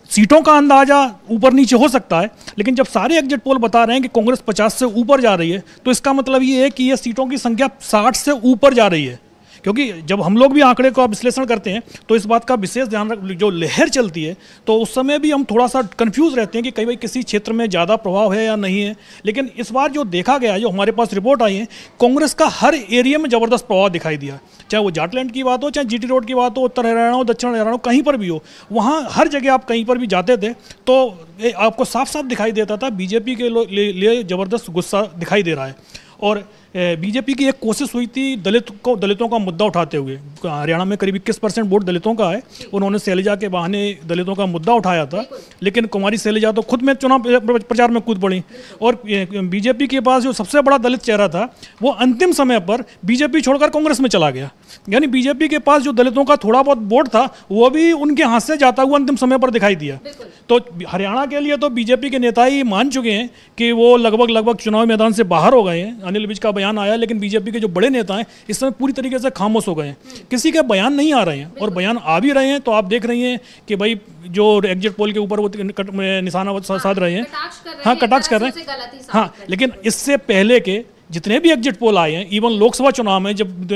सीटों का अंदाजा ऊपर नीचे हो सकता है, लेकिन जब सारे एग्जिट पोल बता रहे हैं कि कांग्रेस 50 से ऊपर जा रही है तो इसका मतलब ये है कि ये सीटों की संख्या 60 से ऊपर जा रही है। क्योंकि जब हम लोग भी आंकड़े का विश्लेषण करते हैं तो इस बात का विशेष ध्यान रख, जो लहर चलती है तो उस समय भी हम थोड़ा सा कंफ्यूज रहते हैं कि कई बार किसी क्षेत्र में ज़्यादा प्रभाव है या नहीं है। लेकिन इस बार जो देखा गया है, जो हमारे पास रिपोर्ट आई है, कांग्रेस का हर एरिया में ज़बरदस्त प्रभाव दिखाई दिया। चाहे वो जाटलैंड की बात हो, चाहे GT रोड की बात हो, उत्तर हरियाणा हो, दक्षिण हरियाणा हो, कहीं पर भी हो, वहाँ हर जगह आप कहीं पर भी जाते थे तो आपको साफ साफ दिखाई देता था बीजेपी के लिए ज़बरदस्त गुस्सा दिखाई दे रहा है। और बीजेपी की एक कोशिश हुई थी दलितों का मुद्दा उठाते हुए। हरियाणा में करीब 21% वोट दलितों का है। उन्होंने शैलजा के बहाने दलितों का मुद्दा उठाया था, लेकिन कुमारी शैलजा तो खुद में चुनाव प्रचार में कूद पड़ी। और बीजेपी के पास जो सबसे बड़ा दलित चेहरा था वो अंतिम समय पर बीजेपी छोड़कर कांग्रेस में चला गया। यानी बीजेपी के पास जो दलितों का थोड़ा बहुत वोट था वो भी उनके हाथ से जाता हुआ अंतिम समय पर दिखाई दिया। तो हरियाणा के लिए तो बीजेपी के नेता ही मान चुके हैं कि वो लगभग चुनाव मैदान से बाहर हो गए हैं। अनिल विज का बयान आया, लेकिन बीजेपी के जो बड़े नेता हैं इस समय पूरी तरीके से खामोश हो गए हैं, किसी के बयान नहीं आ रहे हैं। और बयान आ भी रहे हैं तो आप देख रही हैं कि भाई जो एग्जिट पोल के ऊपर वो निशाना साध रहे हैं, हाँ, कटाक्ष कर रहे हैं। हाँ, लेकिन इससे पहले के जितने भी एग्जिट पोल आए हैं, इवन लोकसभा चुनाव में जब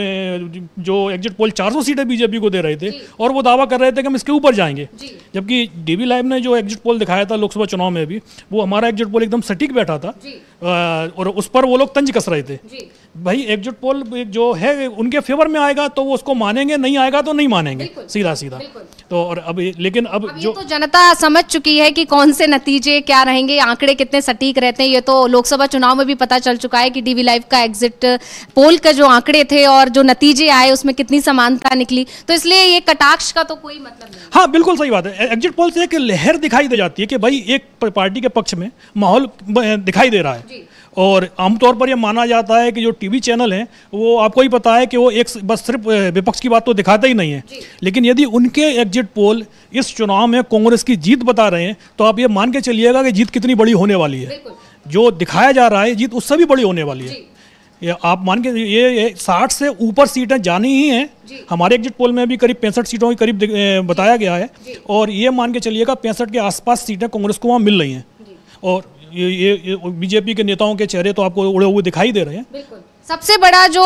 जो एग्जिट पोल 400 सीटें बीजेपी को दे रहे थे और वो दावा कर रहे थे कि हम इसके ऊपर जाएंगे, जबकि DV लाइव ने जो एग्जिट पोल दिखाया था लोकसभा चुनाव में भी, वो हमारा एग्जिट पोल एकदम सटीक बैठा था और उस पर वो लोग तंज कस रहे थे। भाई एग्जिट पोल जो है उनके फेवर में आएगा तो वो उसको मानेंगे, नहीं आएगा तो नहीं मानेंगे, सीधा सीधा। तो और अब लेकिन अब जो तो जनता समझ चुकी है कि कौन से नतीजे क्या रहेंगे, आंकड़े कितने सटीक रहते हैं, ये तो लोकसभा चुनाव में भी पता चल चुका है कि DV लाइव का एग्जिट पोल का जो आंकड़े थे और जो नतीजे आए उसमें कितनी समानता निकली। तो इसलिए ये कटाक्ष का तो कोई मतलब नहीं। हाँ, बिल्कुल सही बात है। एग्जिट पोल से एक लहर दिखाई दे जाती है कि भाई एक पार्टी के पक्ष में माहौल दिखाई दे रहा है। और आमतौर पर यह माना जाता है कि जो टीवी चैनल हैं वो आपको ही पता है कि वो एक बस सिर्फ विपक्ष की बात तो दिखाते ही नहीं है, लेकिन यदि उनके एग्जिट पोल इस चुनाव में कांग्रेस की जीत बता रहे हैं तो आप ये मान के चलिएगा कि जीत कितनी बड़ी होने वाली है। जो दिखाया जा रहा है जीत उससे भी बड़ी होने वाली है। आप मान के ये 60 से ऊपर सीटें जानी ही हैं। हमारे एग्जिट पोल में भी करीब 65 सीटों के करीब बताया गया है, और ये मान के चलिएगा 65 के आसपास सीटें कांग्रेस को वहाँ मिल रही हैं। और ये बीजेपी के नेताओं के चेहरे तो आपको उड़े हुए दिखाई दे रहे हैं। सबसे बड़ा जो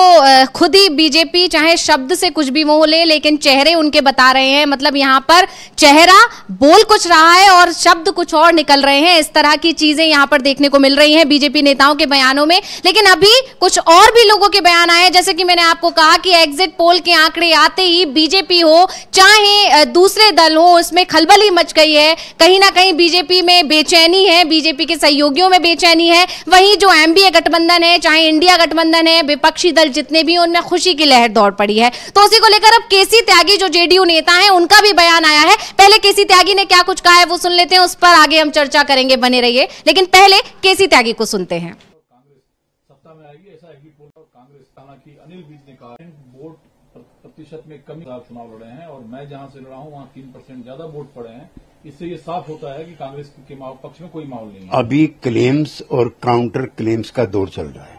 खुद ही बीजेपी चाहे शब्द से कुछ भी मोह ले, लेकिन चेहरे उनके बता रहे हैं, मतलब यहाँ पर चेहरा बोल कुछ रहा है और शब्द कुछ और निकल रहे हैं। इस तरह की चीजें यहाँ पर देखने को मिल रही हैं बीजेपी नेताओं के बयानों में। लेकिन अभी कुछ और भी लोगों के बयान आए, जैसे कि मैंने आपको कहा कि एग्जिट पोल के आंकड़े आते ही बीजेपी हो चाहे दूसरे दल हो, उसमें खलबली मच गई है। कहीं ना कहीं बीजेपी में बेचैनी है, बीजेपी के सहयोगियों में बेचैनी है। वहीं जो एमबीए गठबंधन है, चाहे इंडिया गठबंधन, विपक्षी दल जितने भी, उनमें खुशी की लहर दौड़ पड़ी है। तो उसी को लेकर अब केसी त्यागी जो जेडीयू नेता हैं, उनका भी बयान आया है। पहले केसी त्यागी ने क्या कुछ कहा है वो सुन लेते हैं, उस पर आगे हम चर्चा करेंगे, बने रहिए। लेकिन पहले केसी त्यागी को सुनते हैं। सत्ता में आएगी ऐसा एग्जिट पोल और कांग्रेस, हालांकि अनिल विज ने कहा वोट प्रतिशत में कमी चुनाव लड़े हैं और मैं जहां से लड़ा हूं वहां 3% ज्यादा वोट पड़े हैं। इससे ये साफ होता है कि कांग्रेस के पक्ष में कोई माहौल नहीं है। अभी क्लेम्स और काउंटर क्लेम्स का दौर चल रहा है।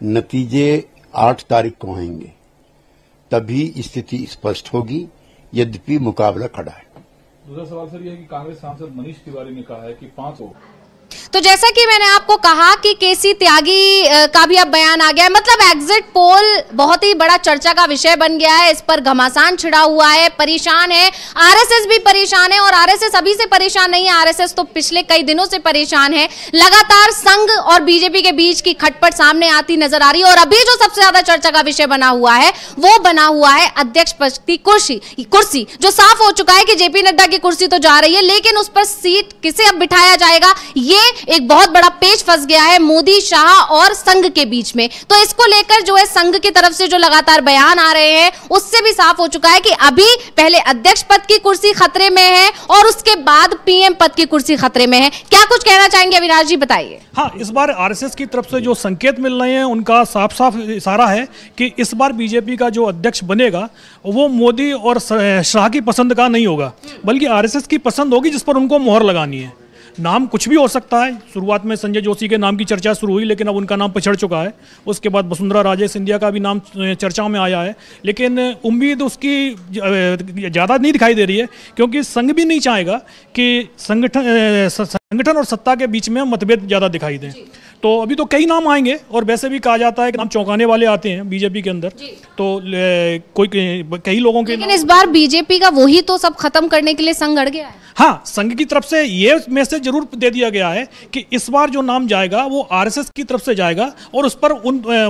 नतीजे 8 तारीख को आएंगे, तभी स्थिति स्पष्ट होगी, यद्यपि मुकाबला खड़ा है। दूसरा सवाल सर यह है कि कांग्रेस सांसद मनीष तिवारी ने कहा है कि 5 वोट। तो जैसा कि मैंने आपको कहा कि केसी त्यागी का भी अब बयान आ गया है, मतलब एग्जिट पोल बहुत ही बड़ा चर्चा का विषय बन गया है। इस पर घमासान छिड़ा हुआ है, परेशान है, आरएसएस भी परेशान है। और आरएसएस अभी से परेशान नहीं है, आरएसएस तो पिछले कई दिनों से परेशान है। लगातार संघ और बीजेपी के बीच की खटपट सामने आती नजर आ रही है। और अभी जो सबसे ज्यादा चर्चा का विषय बना हुआ है वो बना हुआ है अध्यक्ष पद की कुर्सी, जो साफ हो चुका है कि जेपी नड्डा की कुर्सी तो जा रही है, लेकिन उस पर सीट किसे अब बिठाया जाएगा, ये एक बहुत बड़ा पेच फंस गया है मोदी, शाह और संघ के बीच में। तो इसको लेकर जो है संघ की तरफ से जो लगातार बयान आ रहे हैं, उससे भी साफ हो चुका है कि अभी पहले अध्यक्ष पद की कुर्सी खतरे में है और उसके बाद पीएम पद की कुर्सी खतरे में है। क्या कुछ कहना चाहेंगे अविनाश जी, बताइए। हाँ, इस बार आरएसएस की तरफ से जो संकेत मिल रहे हैं उनका साफ साफ इशारा है कि इस बार बीजेपी का जो अध्यक्ष बनेगा वो मोदी और शाह की पसंद का नहीं होगा, बल्कि आरएसएस की पसंद होगी जिस पर उनको मोहर लगानी है। नाम कुछ भी हो सकता है। शुरुआत में संजय जोशी के नाम की चर्चा शुरू हुई, लेकिन अब उनका नाम पिछड़ चुका है। उसके बाद वसुंधरा राजे सिंधिया का भी नाम चर्चाओं में आया है, लेकिन उम्मीद उसकी ज़्यादा नहीं दिखाई दे रही है, क्योंकि संघ भी नहीं चाहेगा कि संगठन और सत्ता के बीच में मतभेद ज़्यादा दिखाई दें। तो अभी तो कई नाम आएंगे, और वैसे भी कहा जाता है कि नाम चौंकाने वाले आते हैं बीजेपी के अंदर। तो कई लोगों के, लेकिन इस बार बीजेपी का वही तो सब खत्म करने के लिए संघ अड़ गया है। हाँ, संघ की तरफ से ये मैसेज जरूर दे दिया गया है कि इस बार जो नाम जाएगा वो आरएसएस की तरफ से जाएगा और उस पर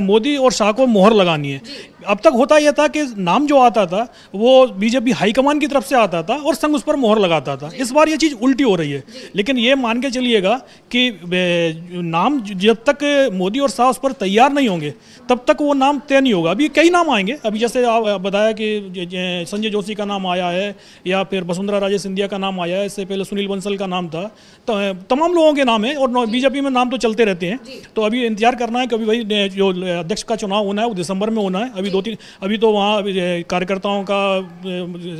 मोदी और शाह को मोहर लगानी है। अब तक होता यह था कि नाम जो आता था वो बीजेपी हाईकमान की तरफ से आता था और संघ उस पर मोहर लगाता था। इस बार ये चीज़ उल्टी हो रही है। लेकिन ये मान के चलिएगा कि नाम जब तक मोदी और शाह उस पर तैयार नहीं होंगे तब तक वो नाम तय नहीं होगा। अभी कई नाम आएंगे। अभी जैसे आप बताया कि संजय जोशी का नाम आया है, या फिर वसुंधरा राजे सिंधिया का नाम आया है, इससे पहले सुनील बंसल का नाम था। तो तमाम लोगों के नाम है, और बीजेपी में नाम तो चलते रहते हैं। तो अभी इंतजार करना है कि अभी भाई जो अध्यक्ष का चुनाव होना है वो दिसंबर में होना है। अभी तो वहाँ कार्यकर्ताओं का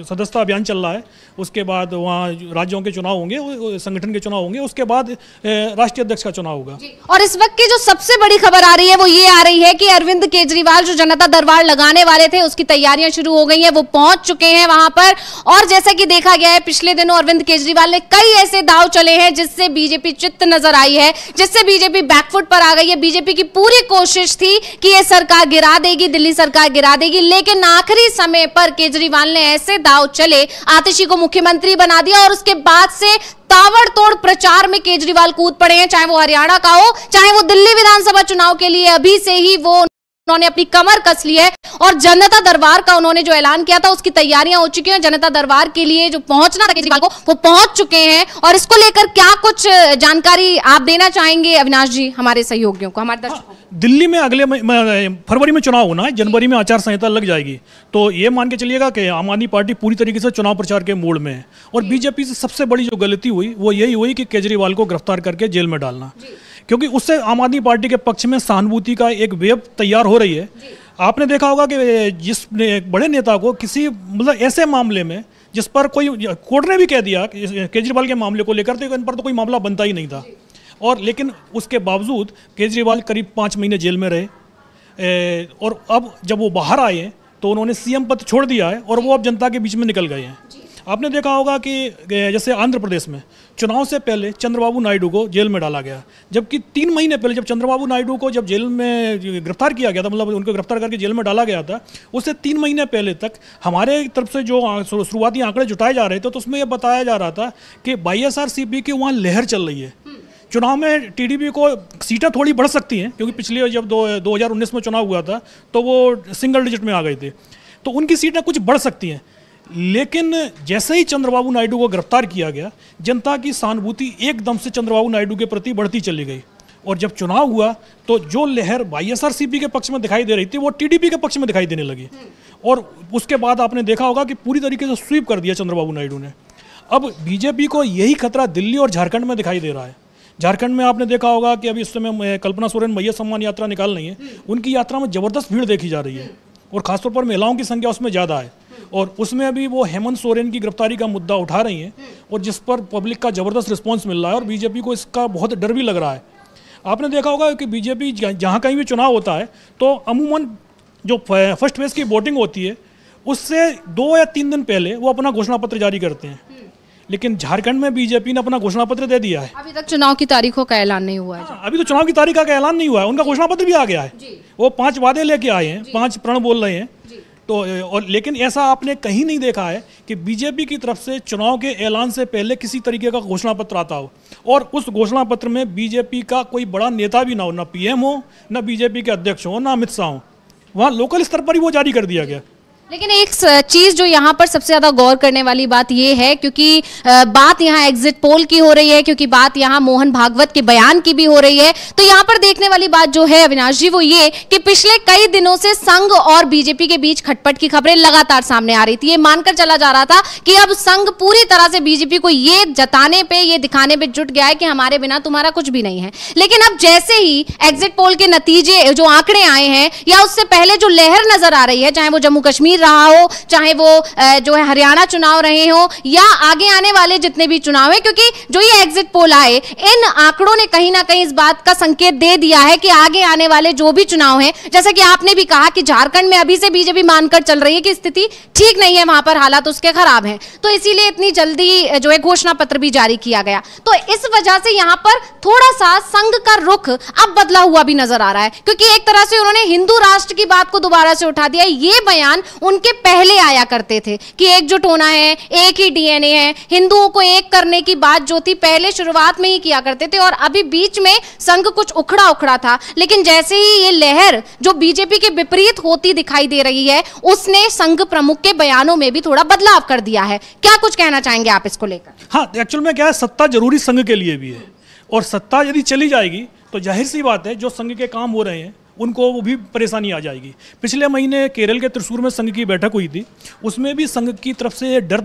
सदस्यता अभियान चल रहा है। उसके बाद वहाँ राज्यों के चुनाव होंगे, संगठन के चुनाव होंगे, उसके बाद राष्ट्रीय अध्यक्ष का चुनाव होगा। और इस वक्त की जो सबसे बड़ी खबर आ रही है वो ये आ रही है कि अरविंद केजरीवाल जो जनता दरबार लगाने वाले थे उसकी तैयारियां शुरू हो गई हैं, वो पहुंच चुके हैं वहां पर। और जैसा कि देखा गया है पिछले दिनों अरविंद केजरीवाल ने कई ऐसे दाव चले हैं जिससे बीजेपी चित्त नजर आई है, जिससे बीजेपी बैकफुट पर आ गई है। बीजेपी की पूरी कोशिश थी कि ये सरकार गिरा देगी, दिल्ली सरकार गिरा देगी, लेकिन आखिरी समय पर केजरीवाल ने ऐसे दाव चले, आतिशी को मुख्यमंत्री बना दिया और उसके बाद से ताबड़तोड़ प्रचार में केजरीवाल कूद पड़े हैं, चाहे वो हरियाणा का हो, चाहे वो दिल्ली विधानसभा चुनाव के लिए अभी से ही वो उन्होंने अपनी कमर कस ली है। और जनता दरबार का उन्होंने जो ऐलान किया था उसकी तैयारियां हो चुकी हैं। जनता दरबार के लिए जो पहुंचना था केजरीवाल को वो पहुंच चुके हैं। और इसको लेकर क्या कुछ जानकारी आप देना चाहेंगे अविनाश जी हमारे सहयोगियों को, हमारे दर्शकों? दिल्ली में अगले फरवरी में चुनाव होना है, जनवरी में आचार संहिता लग जाएगी। तो ये मान के चलिएगा कि आम आदमी पार्टी पूरी तरीके से चुनाव प्रचार के मोड में है। और बीजेपी से सबसे बड़ी जो गलती हुई वो यही हुई कि केजरीवाल को गिरफ्तार करके जेल में डालना, क्योंकि उससे आम आदमी पार्टी के पक्ष में सहानुभूति का एक वेव तैयार हो रही है। आपने देखा होगा कि जिस बड़े नेता को किसी मतलब ऐसे मामले में जिस पर कोई कोर्ट ने भी कह दिया केजरीवाल के मामले को लेकर, तो इन पर तो कोई मामला बनता ही नहीं था। और लेकिन उसके बावजूद केजरीवाल करीब 5 महीने जेल में रहे। और अब जब वो बाहर आए हैं तो उन्होंने सीएम पद छोड़ दिया है और वो अब जनता के बीच में निकल गए हैं। आपने देखा होगा कि जैसे आंध्र प्रदेश में चुनाव से पहले चंद्रबाबू नायडू को जेल में डाला गया, जबकि 3 महीने पहले जब चंद्रबाबू नायडू को जब जेल में गिरफ्तार किया गया था, मतलब उनको गिरफ्तार करके जेल में डाला गया था, उससे 3 महीने पहले तक हमारे तरफ से जो शुरुआती आंकड़े जुटाए जा रहे थे तो उसमें यह बताया जा रहा था कि YSRCP की वहाँ लहर चल रही है। चुनाव में टीडीपी को सीटें थोड़ी बढ़ सकती हैं, क्योंकि पिछले जब 2019 में चुनाव हुआ था तो वो सिंगल डिजिट में आ गए थे, तो उनकी सीटें कुछ बढ़ सकती हैं। लेकिन जैसे ही चंद्रबाबू नायडू को गिरफ्तार किया गया, जनता की सहानुभूति एकदम से चंद्रबाबू नायडू के प्रति बढ़ती चली गई, और जब चुनाव हुआ तो जो लहर YSRCP के पक्ष में दिखाई दे रही थी वो टीडीपी के पक्ष में दिखाई देने लगी, और उसके बाद आपने देखा होगा कि पूरी तरीके से स्वीप कर दिया चंद्रबाबू नायडू ने। अब बीजेपी को यही खतरा दिल्ली और झारखंड में दिखाई दे रहा है। झारखंड में आपने देखा होगा कि अभी इस समय कल्पना सोरेन मैया सम्मान यात्रा निकाल रही है, उनकी यात्रा में जबरदस्त भीड़ देखी जा रही है, और खासतौर पर महिलाओं की संख्या उसमें ज़्यादा है, और उसमें अभी वो हेमंत सोरेन की गिरफ्तारी का मुद्दा उठा रही हैं, और जिस पर पब्लिक का ज़बरदस्त रिस्पांस मिल रहा है, और बीजेपी को इसका बहुत डर भी लग रहा है। आपने देखा होगा कि बीजेपी जहाँ कहीं भी चुनाव होता है तो अमूमन जो फर्स्ट फेज की वोटिंग होती है उससे 2 या 3 दिन पहले वो अपना घोषणा पत्र जारी करते हैं, लेकिन झारखंड में बीजेपी ने अपना घोषणा पत्र दे दिया है। अभी तक चुनाव की तारीखों का ऐलान नहीं हुआ है। अभी तो चुनाव की तारीख का ऐलान नहीं हुआ है, उनका घोषणा पत्र भी आ गया है। वो 5 वादे लेके आए हैं, 5 प्रण बोल रहे हैं, तो और लेकिन ऐसा आपने कहीं नहीं देखा है कि बीजेपी की तरफ से चुनाव के ऐलान से पहले किसी तरीके का घोषणा पत्र आता हो, और उस घोषणा पत्र में बीजेपी का कोई बड़ा नेता भी ना हो, ना पीएम हो, ना बीजेपी के अध्यक्ष हो, ना अमित शाह हो, वहाँ लोकल स्तर पर ही वो जारी कर दिया गया। लेकिन एक चीज जो यहाँ पर सबसे ज्यादा गौर करने वाली बात ये है, क्योंकि बात यहाँ एग्जिट पोल की हो रही है, क्योंकि बात यहाँ मोहन भागवत के बयान की भी हो रही है, तो यहाँ पर देखने वाली बात जो है अविनाश जी वो ये कि पिछले कई दिनों से संघ और बीजेपी के बीच खटपट की खबरें लगातार सामने आ रही थी। ये मानकर चला जा रहा था कि अब संघ पूरी तरह से बीजेपी को ये जताने पे, ये दिखाने पे जुट गया है कि हमारे बिना तुम्हारा कुछ भी नहीं है। लेकिन अब जैसे ही एग्जिट पोल के नतीजे, जो आंकड़े आए हैं, या उससे पहले जो लहर नजर आ रही है, चाहे वो जम्मू कश्मीर रहा हो, चाहे वो जो है हरियाणा चुनाव रहे हो, या आगे आने वाले जितने भी चुनाव है, क्योंकि जो ये एग्जिट पोल आए, इन आंकड़ों ने कहीं ना कहीं इस बात का संकेत दे दिया है कि आगे आने वाले जो भी चुनाव हैं, जैसा कि आपने भी कहा कि झारखंड में अभी से बीजेपी मानकर चल रही है कि स्थिति ठीक नहीं है, वहां पर हालात उसके खराब हैं, तो इसीलिए इतनी जल्दी जो है घोषणा पत्र भी जारी किया गया। तो इस वजह से यहां पर थोड़ा सा संघ का रुख अब बदला हुआ भी नजर आ रहा है, क्योंकि एक तरह से उन्होंने हिंदू राष्ट्र की बात को दोबारा से उठा दिया। ये बयान उनके पहले आया करते थे कि एकजुट होना है, एक ही डीएनए है, हिंदुओं को एक करने की बात जो थी पहले शुरुआत में ही किया करते थे, और अभी बीच में संघ कुछ उखड़ा उखड़ा था। लेकिन जैसे ही ये लहर जो बीजेपी के विपरीत होती दिखाई दे रही है, उसने संघ प्रमुख के बयानों में भी थोड़ा बदलाव कर दिया है। क्या कुछ कहना चाहेंगे आप इसको लेकर? हाँ, एक्चुअल में क्या है, सत्ता जरूरी संघ के लिए भी है, और सत्ता यदि चली जाएगी तो जाहिर सी बात है जो संघ के काम हो रहे हैं उनको वो भी परेशानी आ जाएगी। पिछले महीने केरल के त्रिशूर में संघ की बैठक हुई थी, उसमें भी संघ की तरफ से डर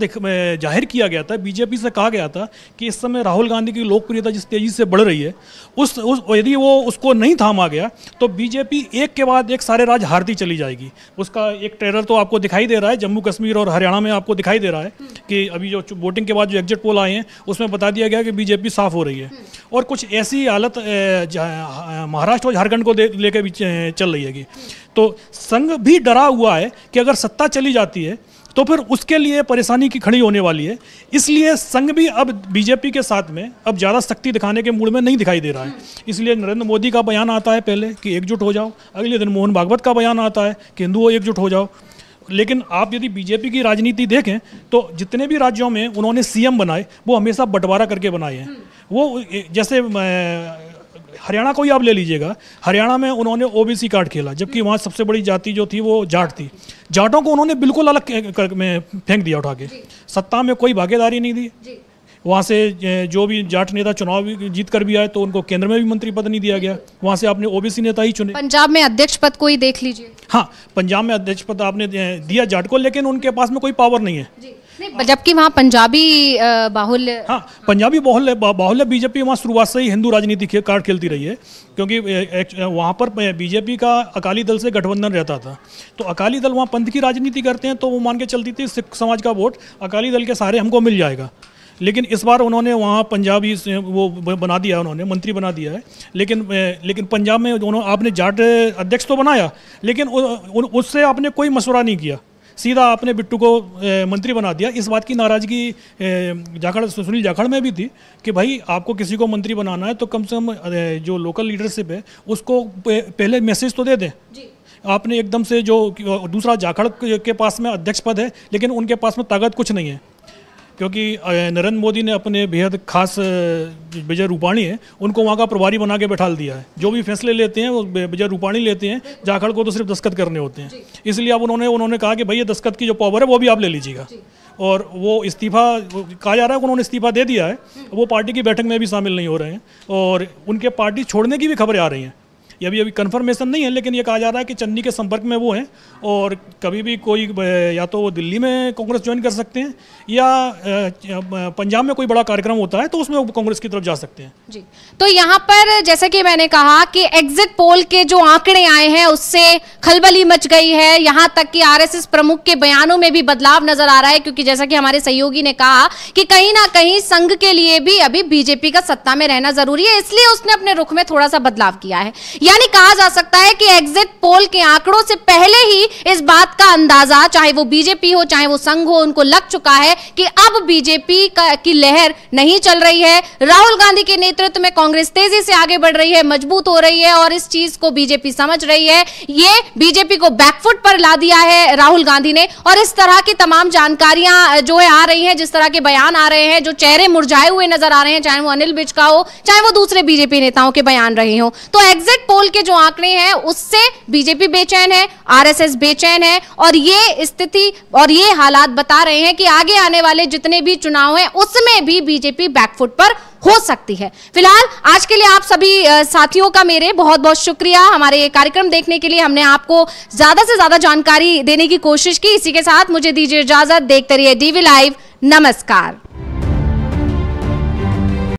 जाहिर किया गया था, बीजेपी से कहा गया था कि इस समय राहुल गांधी की लोकप्रियता जिस तेजी से बढ़ रही है, यदि वो उसको नहीं थामा गया तो बीजेपी एक के बाद एक सारे राज्य हारती चली जाएगी। उसका एक ट्रेलर तो आपको दिखाई दे रहा है, जम्मू कश्मीर और हरियाणा में आपको दिखाई दे रहा है कि अभी जो वोटिंग के बाद जो एग्जिट पोल आए हैं उसमें बता दिया गया कि बीजेपी साफ हो रही है, और कुछ ऐसी हालत महाराष्ट्र और झारखंड को लेकर चल रही है। तो संघ भी डरा हुआ है कि अगर सत्ता चली जाती है तो फिर उसके लिए परेशानी की खड़ी होने वाली है, इसलिए संघ भी अब बीजेपी के साथ में अब ज़्यादा सख्ती दिखाने के मूड में नहीं दिखाई दे रहा है। इसलिए नरेंद्र मोदी का बयान आता है पहले कि एकजुट हो जाओ, अगले दिन मोहन भागवत का बयान आता है कि हिंदुओं एकजुट हो जाओ। लेकिन आप यदि बीजेपी की राजनीति देखें तो जितने भी राज्यों में उन्होंने सीएम बनाए वो हमेशा बंटवारा करके बनाए हैं। वो जैसे हरियाणा को ही आप ले लीजिएगा, हरियाणा में उन्होंने ओबीसी कार्ड खेला, जबकि वहाँ सबसे बड़ी जाति जो थी वो जाट थी। जाटों को उन्होंने बिल्कुल अलग में फेंक दिया उठा के, सत्ता में कोई भागीदारी नहीं दी। वहाँ से जो भी जाट नेता चुनाव जीत कर भी आए तो उनको केंद्र में भी मंत्री पद नहीं दिया गया, वहाँ से आपने ओबीसी नेता ही चुने। पंजाब में अध्यक्ष पद को ही देख लीजिए। हाँ, पंजाब में अध्यक्ष पद आपने दिया जाट को, लेकिन उनके पास में कोई पावर नहीं है, जबकि वहाँ पंजाबी बाहुल्य। हाँ, पंजाबी बाहुल्य बीजेपी वहाँ शुरुआत से ही हिंदू राजनीति कार्ड खेलती रही है, क्योंकि वहाँ पर बीजेपी का अकाली दल से गठबंधन रहता था, तो अकाली दल वहाँ पंथ की राजनीति करते हैं, तो वो मान के चलती थी सिख समाज का वोट अकाली दल के सहारे हमको मिल जाएगा। लेकिन इस बार उन्होंने वहाँ पंजाबी वो बना दिया, उन्होंने मंत्री बना दिया है। लेकिन पंजाब में आपने जाट अध्यक्ष तो बनाया, लेकिन उससे आपने कोई मशवरा नहीं किया, सीधा आपने बिट्टू को मंत्री बना दिया। इस बात की नाराज़गी सुनील जाखड़ में भी थी कि भाई आपको किसी को मंत्री बनाना है तो कम से कम जो लोकल लीडरशिप है उसको पहले मैसेज तो दे दें। आपने एकदम से जो दूसरा जाखड़ के पास में अध्यक्ष पद है, लेकिन उनके पास में ताकत कुछ नहीं है, क्योंकि नरेंद्र मोदी ने अपने बेहद खास विजय रूपाणी है उनको वहाँ का प्रभारी बना के बैठा दिया है। जो भी फैसले लेते हैं वो विजय रूपाणी लेते हैं, जाखड़ को तो सिर्फ दस्तखत करने होते हैं। इसलिए अब उन्होंने कहा कि भाई ये दस्तखत की जो पावर है वो भी आप ले लीजिएगा। और वो इस्तीफा कहा जा रहा है कि उन्होंने इस्तीफा दे दिया है, वो पार्टी की बैठक में भी शामिल नहीं हो रहे हैं और उनके पार्टी छोड़ने की भी खबरें आ रही हैं। ये अभी कंफर्मेशन नहीं है, लेकिन ये कहा जा रहा है कि चन्नी के संपर्क में वो हैं और कभी भी कोई या तो वो दिल्ली में कांग्रेस ज्वाइन कर सकते हैं या पंजाब में कोई बड़ा कार्यक्रम होता है तो उसमें वो कांग्रेस की तरफ जा सकते हैं। जी, तो यहाँ पर जैसे कि मैंने कहा कि एग्जिट पोल के जो आंकड़े आए हैं उससे खलबली मच गई है। यहाँ तक कि आरएसएस प्रमुख के बयानों में भी बदलाव नजर आ रहा है, क्योंकि जैसा कि हमारे सहयोगी ने कहा कि कहीं ना कहीं संघ के लिए भी अभी बीजेपी का सत्ता में रहना जरूरी है, इसलिए उसने अपने रुख में थोड़ा सा बदलाव किया है। यानी कहा जा सकता है कि एग्जिट पोल के आंकड़ों से पहले ही इस बात का अंदाजा, चाहे वो बीजेपी हो चाहे वो संघ हो, उनको लग चुका है कि अब बीजेपी की लहर नहीं चल रही है। राहुल गांधी के नेतृत्व में कांग्रेस तेजी से आगे बढ़ रही है, मजबूत हो रही है और इस चीज को बीजेपी समझ रही है। ये बीजेपी को बैकफुट पर ला दिया है राहुल गांधी ने। और इस तरह की तमाम जानकारियां जो है आ रही हैं, जिस तरह के बयान आ रहे हैं, जो चेहरे मुरझाए हुए नजर आ रहे हैं, चाहे वो अनिल विज का हो चाहे वो दूसरे बीजेपी नेताओं के बयान रहे हो, तो एग्जिट पोल के जो आंकड़े हैं उससे बीजेपी बेचैन है, आरएसएस बेचैन है और ये स्थिति और ये हालात बता रहे हैं कि आगे आने वाले जितने भी चुनाव हैं उसमें भी बीजेपी बैकफुट पर हो सकती है। फिलहाल आज के लिए आप सभी साथियों का मेरे बहुत बहुत शुक्रिया। हमारे ये कार्यक्रम देखने के लिए हमने आपको ज्यादा से ज्यादा जानकारी देने की कोशिश की। इसी के साथ मुझे दीजिए इजाजत। देखते रहिए डीवी लाइव। नमस्कार।